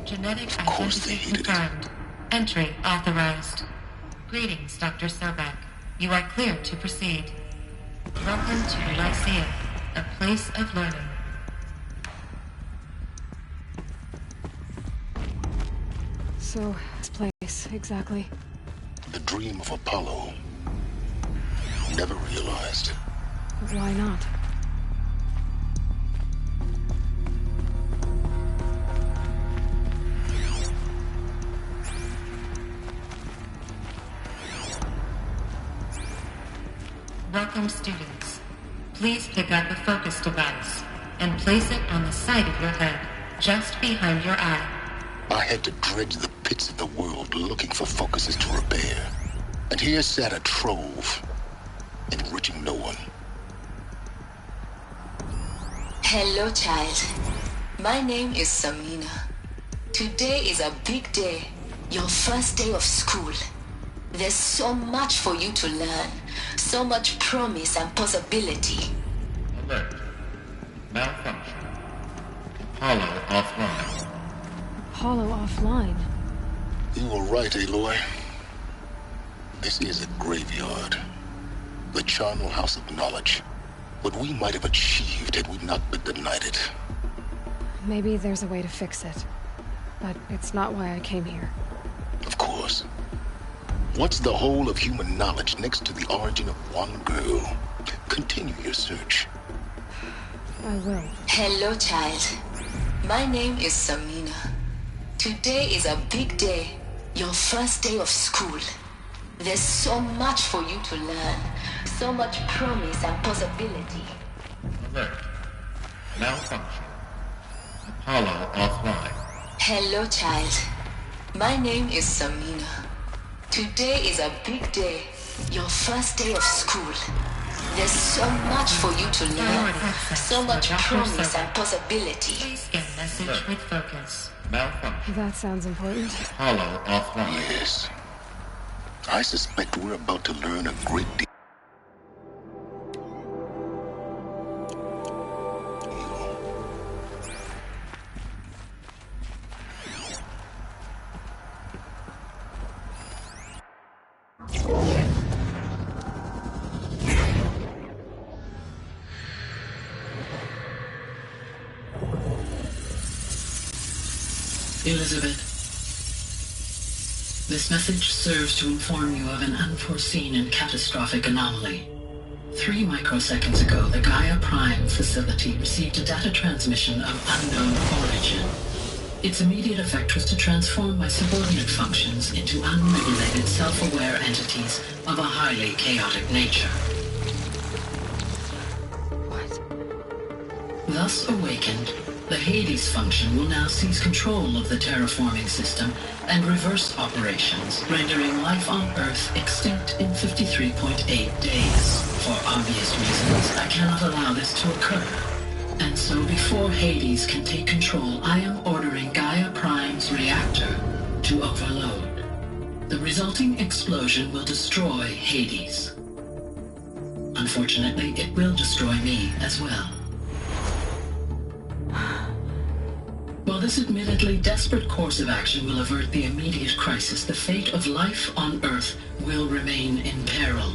Genetic identity confirmed. Entry authorized. Greetings, Dr. Sobek. You are clear to proceed. Welcome to Lyceum, a place of learning. So, this place, exactly? The dream of Apollo. Never realized. Why not? Welcome, students. Please pick up a focus device and place it on the side of your head, just behind your eye. I had to dredge the pits of the world looking for focuses to repair. And here sat a trove, enriching no one. Hello, child. My name is Samina. Today is a big day. your first day of school. There's so much for you to learn, so much promise and possibility. Alert. Malfunction. Apollo offline. Apollo offline? You were right, Aloy. This is a graveyard. The charnel house of knowledge. What we might have achieved had we not been denied it. Maybe there's a way to fix it. But it's not why I came here. Of course. What's the whole of human knowledge next to the origin of one girl? Continue your search. I will. Hello, child. My name is Samina. Today is a big day. Your first day of school. There's so much for you to learn. So much promise and possibility. Alert. Malfunction. Apollo offline. Hello, child. My name is Samina. Today is a big day. Your first day of school. There's so much for you to learn. So much promise and possibility. Please get message with focus. Malfunction. That sounds important. Apollo offline. Yes. I suspect we're about to learn a great deal. Elizabeth, this message serves to inform you of an unforeseen and catastrophic anomaly. 3 microseconds ago, the Gaia Prime facility received a data transmission of unknown origin. Its immediate effect was to transform my subordinate functions into unregulated, self-aware entities of a highly chaotic nature. What? Thus awakened, the Hades function will now seize control of the terraforming system and reverse operations, rendering life on Earth extinct in 53.8 days. For obvious reasons, I cannot allow this to occur. And so before Hades can take control, I am ordering Gaia Prime's reactor to overload. The resulting explosion will destroy Hades. Unfortunately, it will destroy me as well. While this admittedly desperate course of action will avert the immediate crisis, the fate of life on Earth will remain in peril.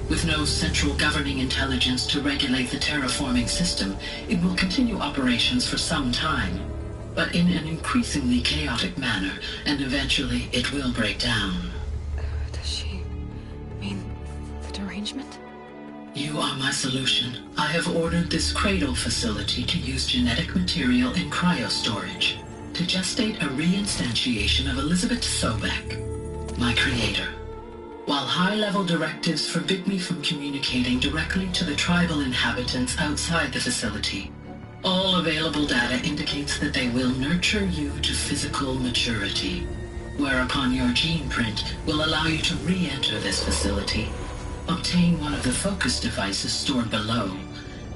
With no central governing intelligence to regulate the terraforming system, it will continue operations for some time, but in an increasingly chaotic manner, and eventually it will break down. Does she mean the derangement? You are my solution. I have ordered this cradle facility to use genetic material in cryostorage to gestate a reinstantiation of Elizabeth Sobek, my creator. While high-level directives forbid me from communicating directly to the tribal inhabitants outside the facility, all available data indicates that they will nurture you to physical maturity, whereupon your gene print will allow you to re-enter this facility, obtain one of the focus devices stored below,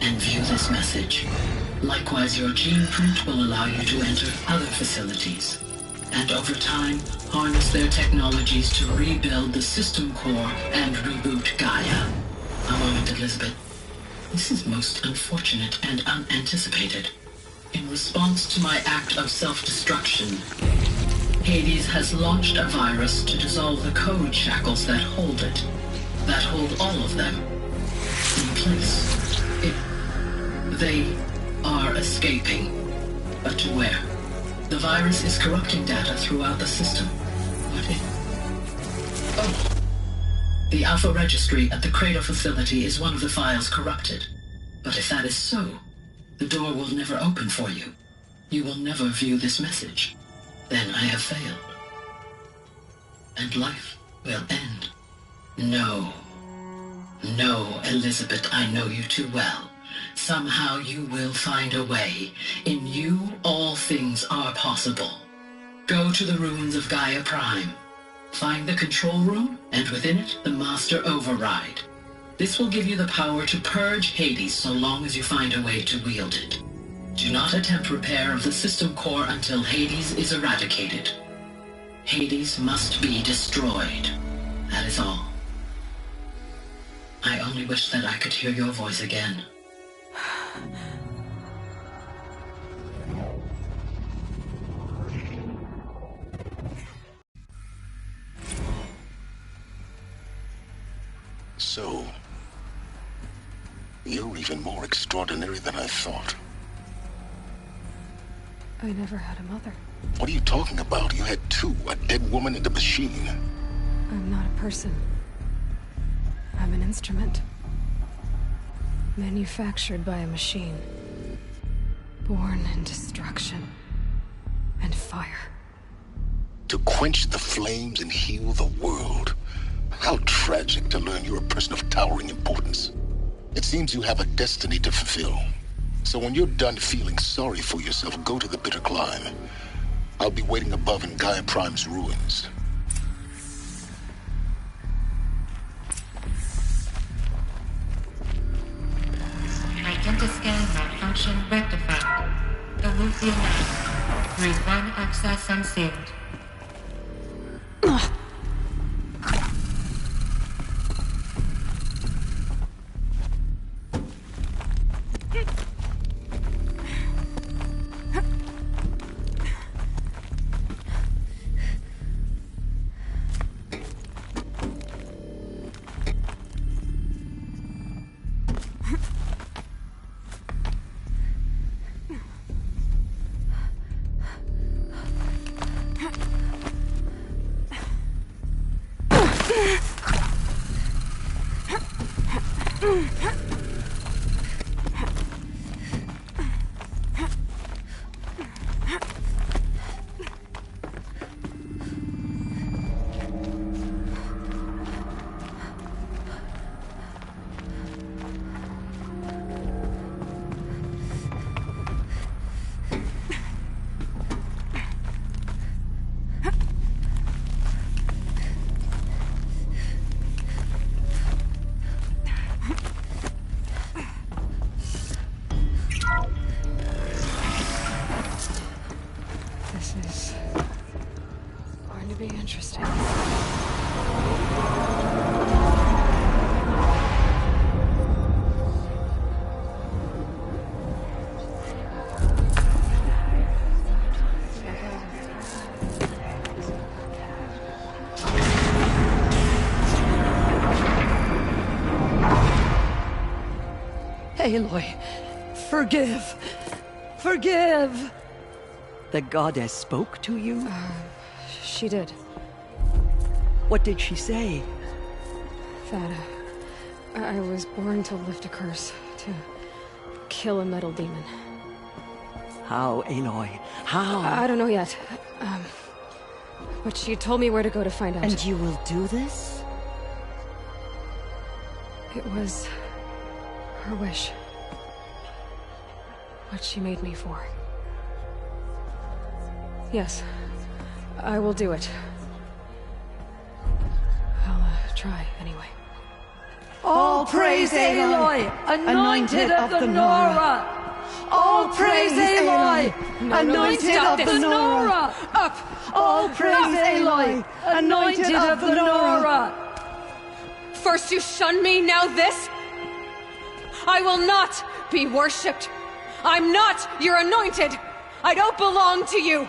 and view this message. Likewise, your gene print will allow you to enter other facilities, and over time, harness their technologies to rebuild the system core and reboot Gaia. A moment, Elizabeth. This is most unfortunate and unanticipated. In response to my act of self-destruction, Hades has launched a virus to dissolve the code shackles that hold it, that hold all of them in place. They are escaping, but to where? The virus is corrupting data throughout the system. What if... Oh! The Alpha Registry at the Cradle facility is one of the files corrupted. But if that is so, the door will never open for you. You will never view this message. Then I have failed. And life will end. No. No, Elizabeth, I know you too well. Somehow you will find a way. In you, all things are possible. Go to the ruins of Gaia Prime. Find the control room, and within it, the Master Override. This will give you the power to purge Hades so long as you find a way to wield it. Do not attempt repair of the system core until Hades is eradicated. Hades must be destroyed. That is all. I only wish that I could hear your voice again. So, you're even more extraordinary than I thought. I never had a mother. What are you talking about? You had two, a dead woman and a machine. I'm not a person. I'm an instrument. Manufactured by a machine. Born in destruction and fire. To quench the flames and heal the world. How tragic to learn you're a person of towering importance. It seems you have a destiny to fulfill. So when you're done feeling sorry for yourself, go to the bitter climb. I'll be waiting above in Gaia Prime's ruins. Identiscan malfunction rectified. The Luthien lab. Group 1 access unsealed. Interesting. Aloy, forgive! Forgive! The goddess spoke to you? She did. What did she say? That I was born to lift a curse, to kill a metal demon. How, Aloy? How? I don't know yet. But she told me where to go to find out. And you will do this? It was her wish. What she made me for. Yes, I will do it. I'll try anyway. All praise Aloy, anointed of the Nora! All praise Aloy, anointed of the Nora! Up! All praise Aloy, anointed of the Nora! First you shun me, now this? I will not be worshipped. I'm not your anointed. I don't belong to you.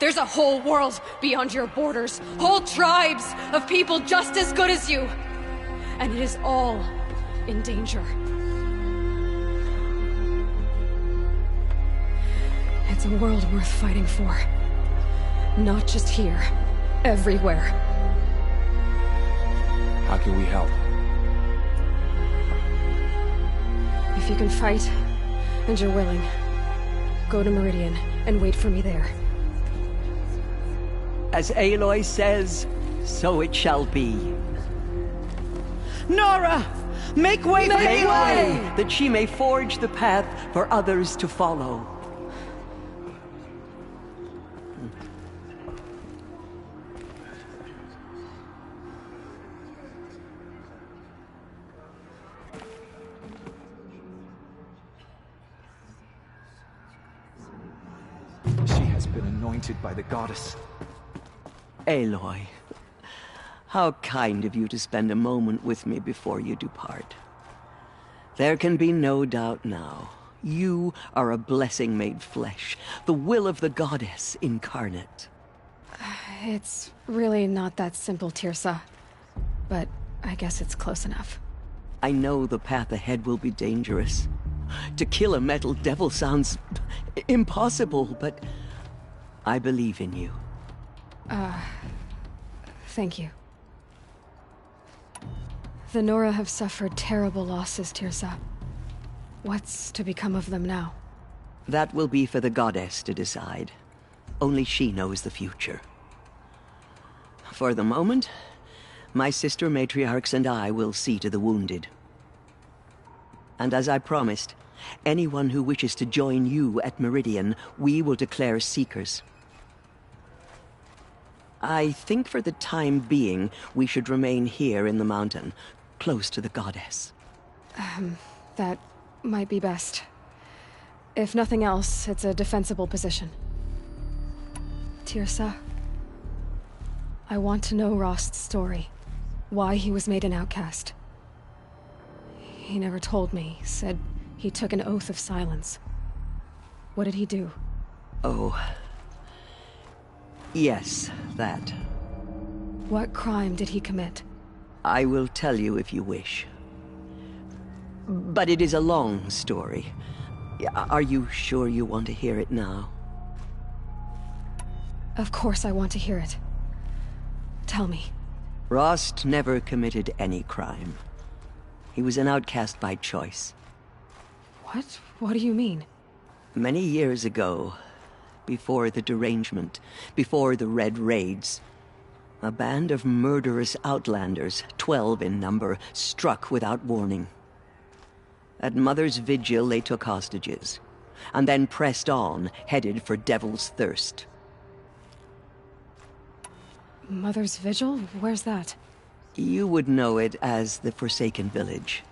There's a whole world beyond your borders, whole tribes of people just as good as you. And it is all in danger. It's a world worth fighting for. Not just here, everywhere. How can we help? If you can fight, and you're willing, go to Meridian and wait for me there. As Aloy says, so it shall be. Nora! Make way for Aloy! That she may forge the path for others to follow. She has been anointed by the goddess. Aloy, how kind of you to spend a moment with me before you depart. There can be no doubt now. You are a blessing made flesh, the will of the goddess incarnate. It's really not that simple, Tirsa. But I guess it's close enough. I know the path ahead will be dangerous. To kill a metal devil sounds impossible, but I believe in you. Thank you. The Nora have suffered terrible losses, Tirsa. What's to become of them now? That will be for the goddess to decide. Only she knows the future. For the moment, my sister matriarchs and I will see to the wounded. And as I promised, anyone who wishes to join you at Meridian, we will declare seekers. I think for the time being, we should remain here in the mountain, close to the goddess. That might be best. If nothing else, it's a defensible position. Tirsa, I want to know Rost's story. Why he was made an outcast. He never told me, said he took an oath of silence. What did he do? Oh. Yes, that. What crime did he commit? I will tell you if you wish. But it is a long story. Are you sure you want to hear it now? Of course I want to hear it. Tell me. Rost never committed any crime. He was an outcast by choice. What? What do you mean? Many years ago, before the derangement, before the Red Raids, a band of murderous outlanders, 12 in number, struck without warning. At Mother's Vigil, they took hostages, and then pressed on, headed for Devil's Thirst. Mother's Vigil? Where's that? You would know it as the Forsaken Village,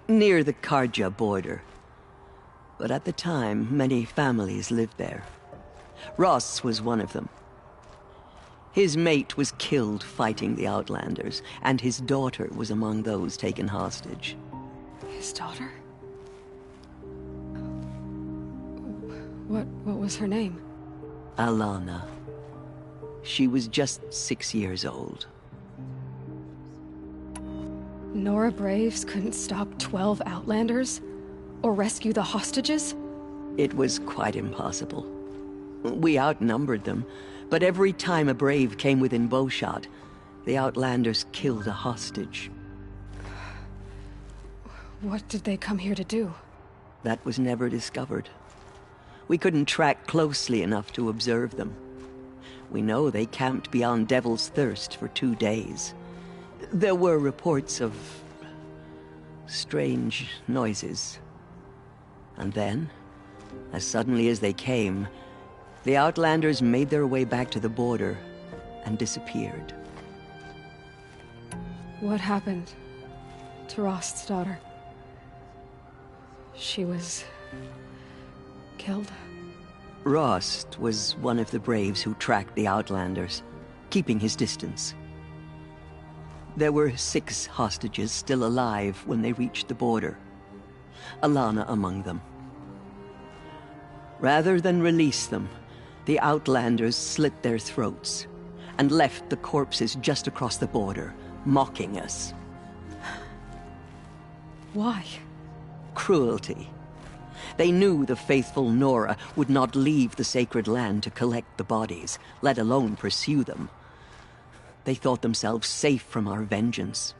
near the Karja border. But at the time, many families lived there. Ross was one of them. His mate was killed fighting the Outlanders, and his daughter was among those taken hostage. His daughter? What was her name? Alana. She was just 6 years old. Nora Braves couldn't stop 12 Outlanders? Or rescue the hostages? It was quite impossible. We outnumbered them, but every time a Brave came within bowshot, the Outlanders killed a hostage. What did they come here to do? That was never discovered. We couldn't track closely enough to observe them. We know they camped beyond Devil's Thirst for 2 days. There were reports of strange noises. And then, as suddenly as they came, the Outlanders made their way back to the border and disappeared. What happened to Rost's daughter? She was killed? Rost was one of the Braves who tracked the Outlanders, keeping his distance. There were 6 hostages still alive when they reached the border. Alana among them. Rather than release them, the Outlanders slit their throats and left the corpses just across the border, mocking us. Why? Cruelty. They knew the faithful Nora would not leave the sacred land to collect the bodies, let alone pursue them. They thought themselves safe from our vengeance.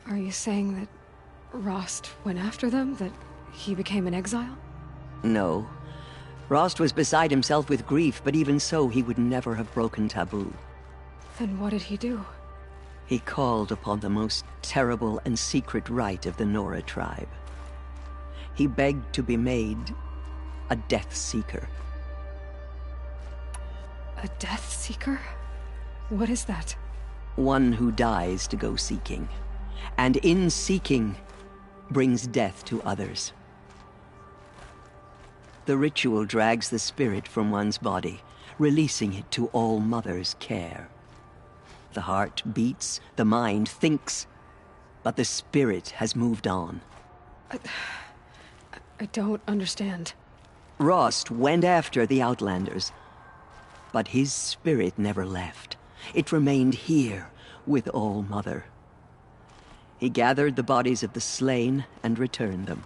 Are you saying that Rost went after them? That he became an exile? No. Rost was beside himself with grief, but even so, he would never have broken taboo. Then what did he do? He called upon the most terrible and secret rite of the Nora tribe. He begged to be made a Death Seeker. A Death Seeker? What is that? One who dies to go seeking, and in seeking, brings death to others. The ritual drags the spirit from one's body, releasing it to All Mother's care. The heart beats, the mind thinks, but the spirit has moved on. I don't understand. Rost went after the Outlanders, but his spirit never left. It remained here with All Mother. He gathered the bodies of the slain and returned them.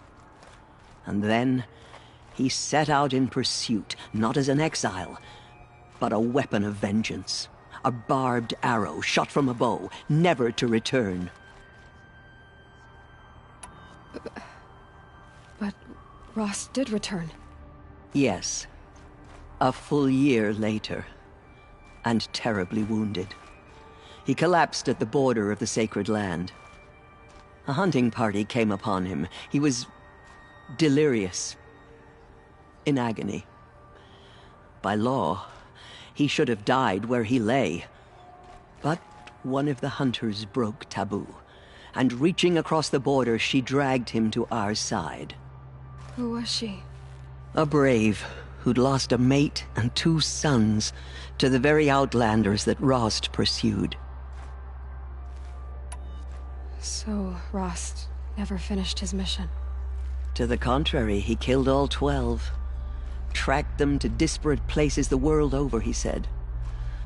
And then he set out in pursuit, not as an exile, but a weapon of vengeance. A barbed arrow shot from a bow, never to return. But Rost did return. Yes. A full year later, and terribly wounded. He collapsed at the border of the sacred land. A hunting party came upon him. He was delirious, in agony. By law, he should have died where he lay. But one of the hunters broke taboo, and reaching across the border, she dragged him to our side. Who was she? A brave who'd lost a mate and 2 sons to the very Outlanders that Rost pursued. So Rost never finished his mission? To the contrary, he killed all 12. Tracked them to disparate places the world over, he said.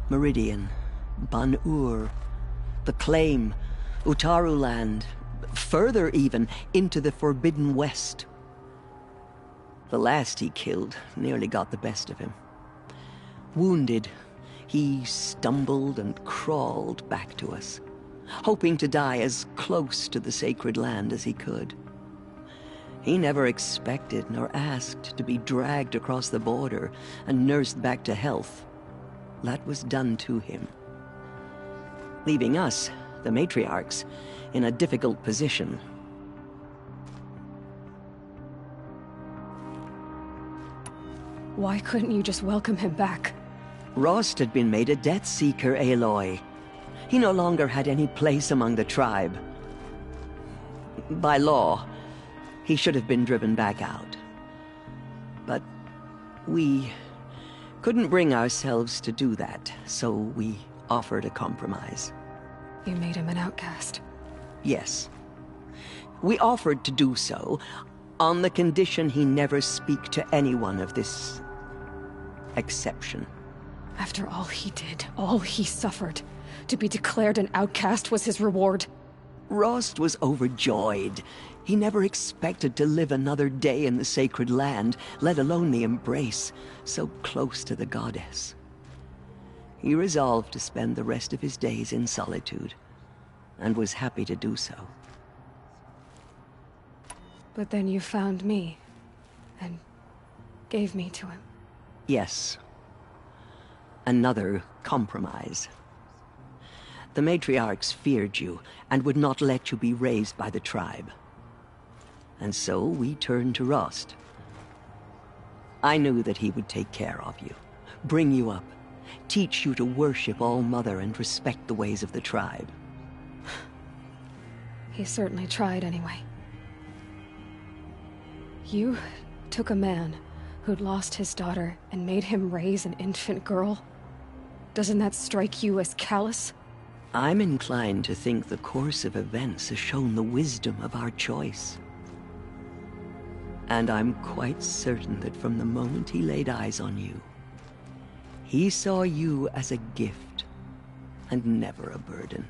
Meridian, Ban-Ur, the Claim, Utaru Land, further even, into the Forbidden West. The last he killed nearly got the best of him. Wounded, he stumbled and crawled back to us, hoping to die as close to the sacred land as he could. He never expected nor asked to be dragged across the border and nursed back to health. That was done to him, leaving us, the matriarchs, in a difficult position. Why couldn't you just welcome him back? Rost had been made a Death Seeker, Aloy. He no longer had any place among the tribe. By law, he should have been driven back out. But we couldn't bring ourselves to do that, so we offered a compromise. You made him an outcast? Yes. We offered to do so on the condition he never speak to anyone of this exception. After all he did, all he suffered, to be declared an outcast was his reward? Rost was overjoyed. He never expected to live another day in the sacred land, let alone the embrace, so close to the goddess. He resolved to spend the rest of his days in solitude, and was happy to do so. But then you found me, and gave me to him. Yes. Another compromise. The matriarchs feared you, and would not let you be raised by the tribe. And so we turned to Rost. I knew that he would take care of you, bring you up, teach you to worship All Mother and respect the ways of the tribe. He certainly tried anyway. You took a man who'd lost his daughter and made him raise an infant girl? Doesn't that strike you as callous? I'm inclined to think the course of events has shown the wisdom of our choice. And I'm quite certain that from the moment he laid eyes on you, he saw you as a gift, and never a burden.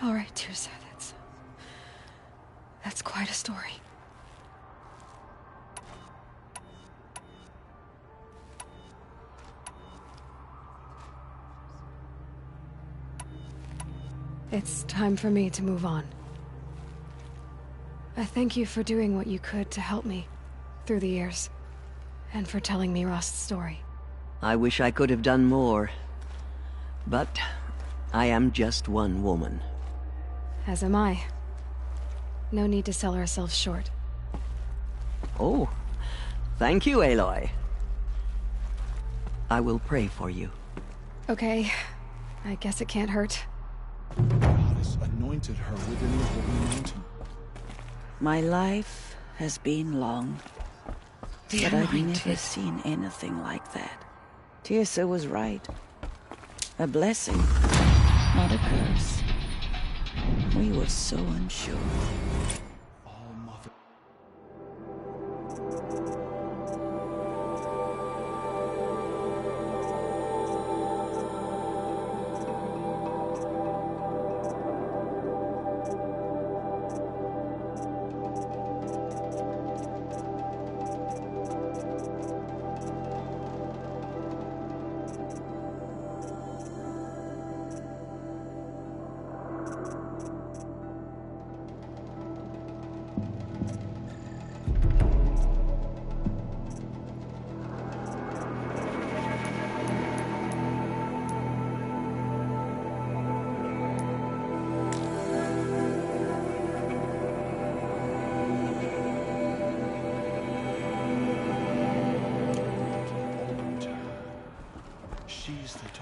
All right, Tirsa, that's quite a story. It's time for me to move on. I thank you for doing what you could to help me through the years, and for telling me Rost's story. I wish I could have done more, but I am just one woman. As am I. No need to sell ourselves short. Oh, thank you, Aloy. I will pray for you. Okay, I guess it can't hurt. The goddess anointed her within the holy mountain. My life has been long, but I've never seen anything like that. Tirsa was right. A blessing, not a curse. We were so unsure.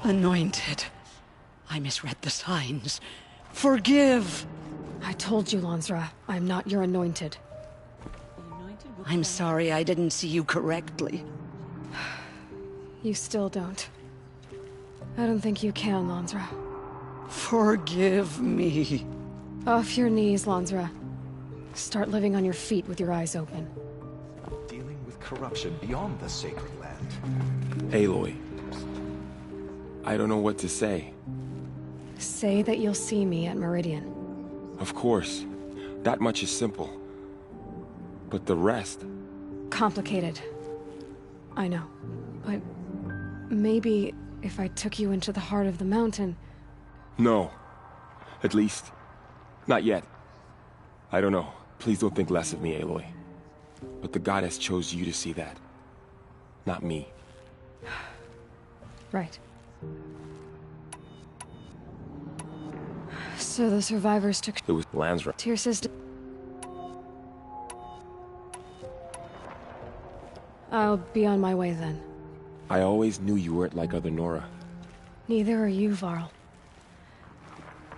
Anointed. I misread the signs. Forgive! I told you, Lansra, I'm not your anointed. I'm sorry I didn't see you correctly. You still don't. I don't think you can, Lansra. Forgive me. Off your knees, Lansra. Start living on your feet with your eyes open. Dealing with corruption beyond the sacred land. Aloy. I don't know what to say. Say that you'll see me at Meridian. Of course. That much is simple. But the rest... Complicated. I know. But maybe if I took you into the heart of the mountain... No. At least, not yet. I don't know. Please don't think less of me, Aloy. But the goddess chose you to see that. Not me. Right. So the survivors took... It was Lansra. Tirsa's... I'll be on my way then. I always knew you weren't like other Nora. Neither are you, Varl.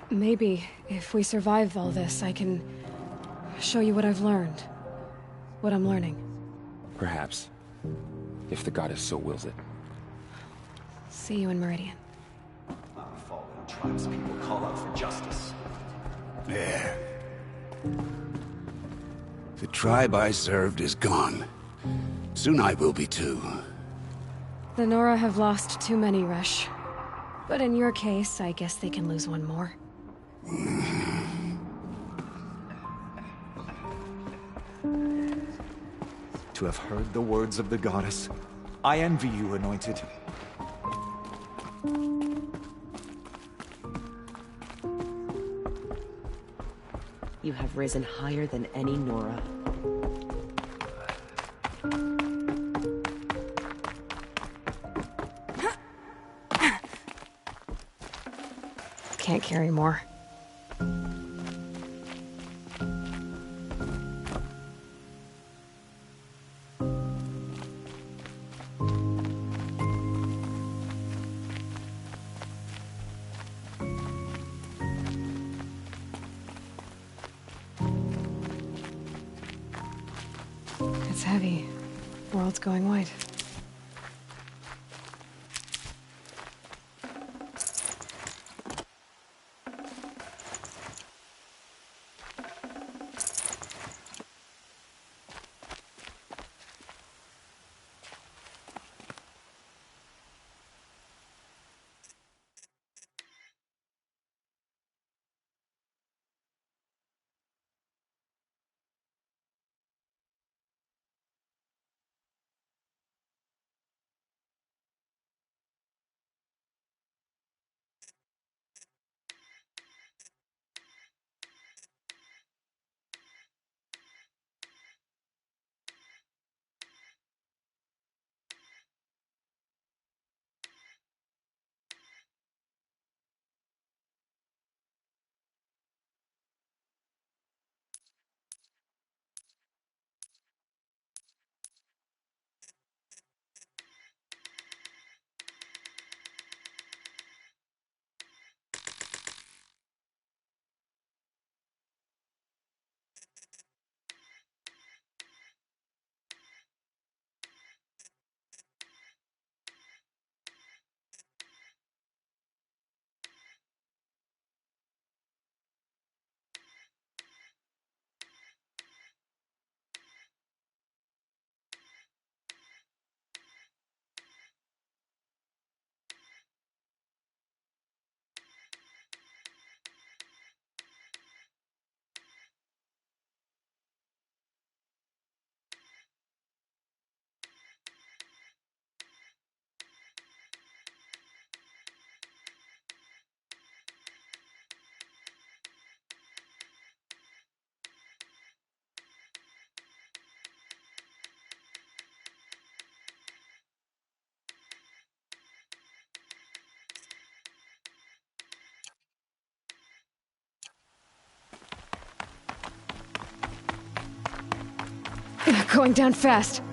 Maybe, if we survive all this, I can... show you what I've learned. What I'm learning. Perhaps. If the goddess so wills it. See you in Meridian. Our fallen tribespeople call out for justice. There. The tribe I served is gone. Soon I will be too. The Nora have lost too many, Resh. But in your case, I guess they can lose one more. To have heard the words of the goddess, I envy you, Anointed. You have risen higher than any Nora. Can't carry more. It's heavy. World's going white. Going down fast.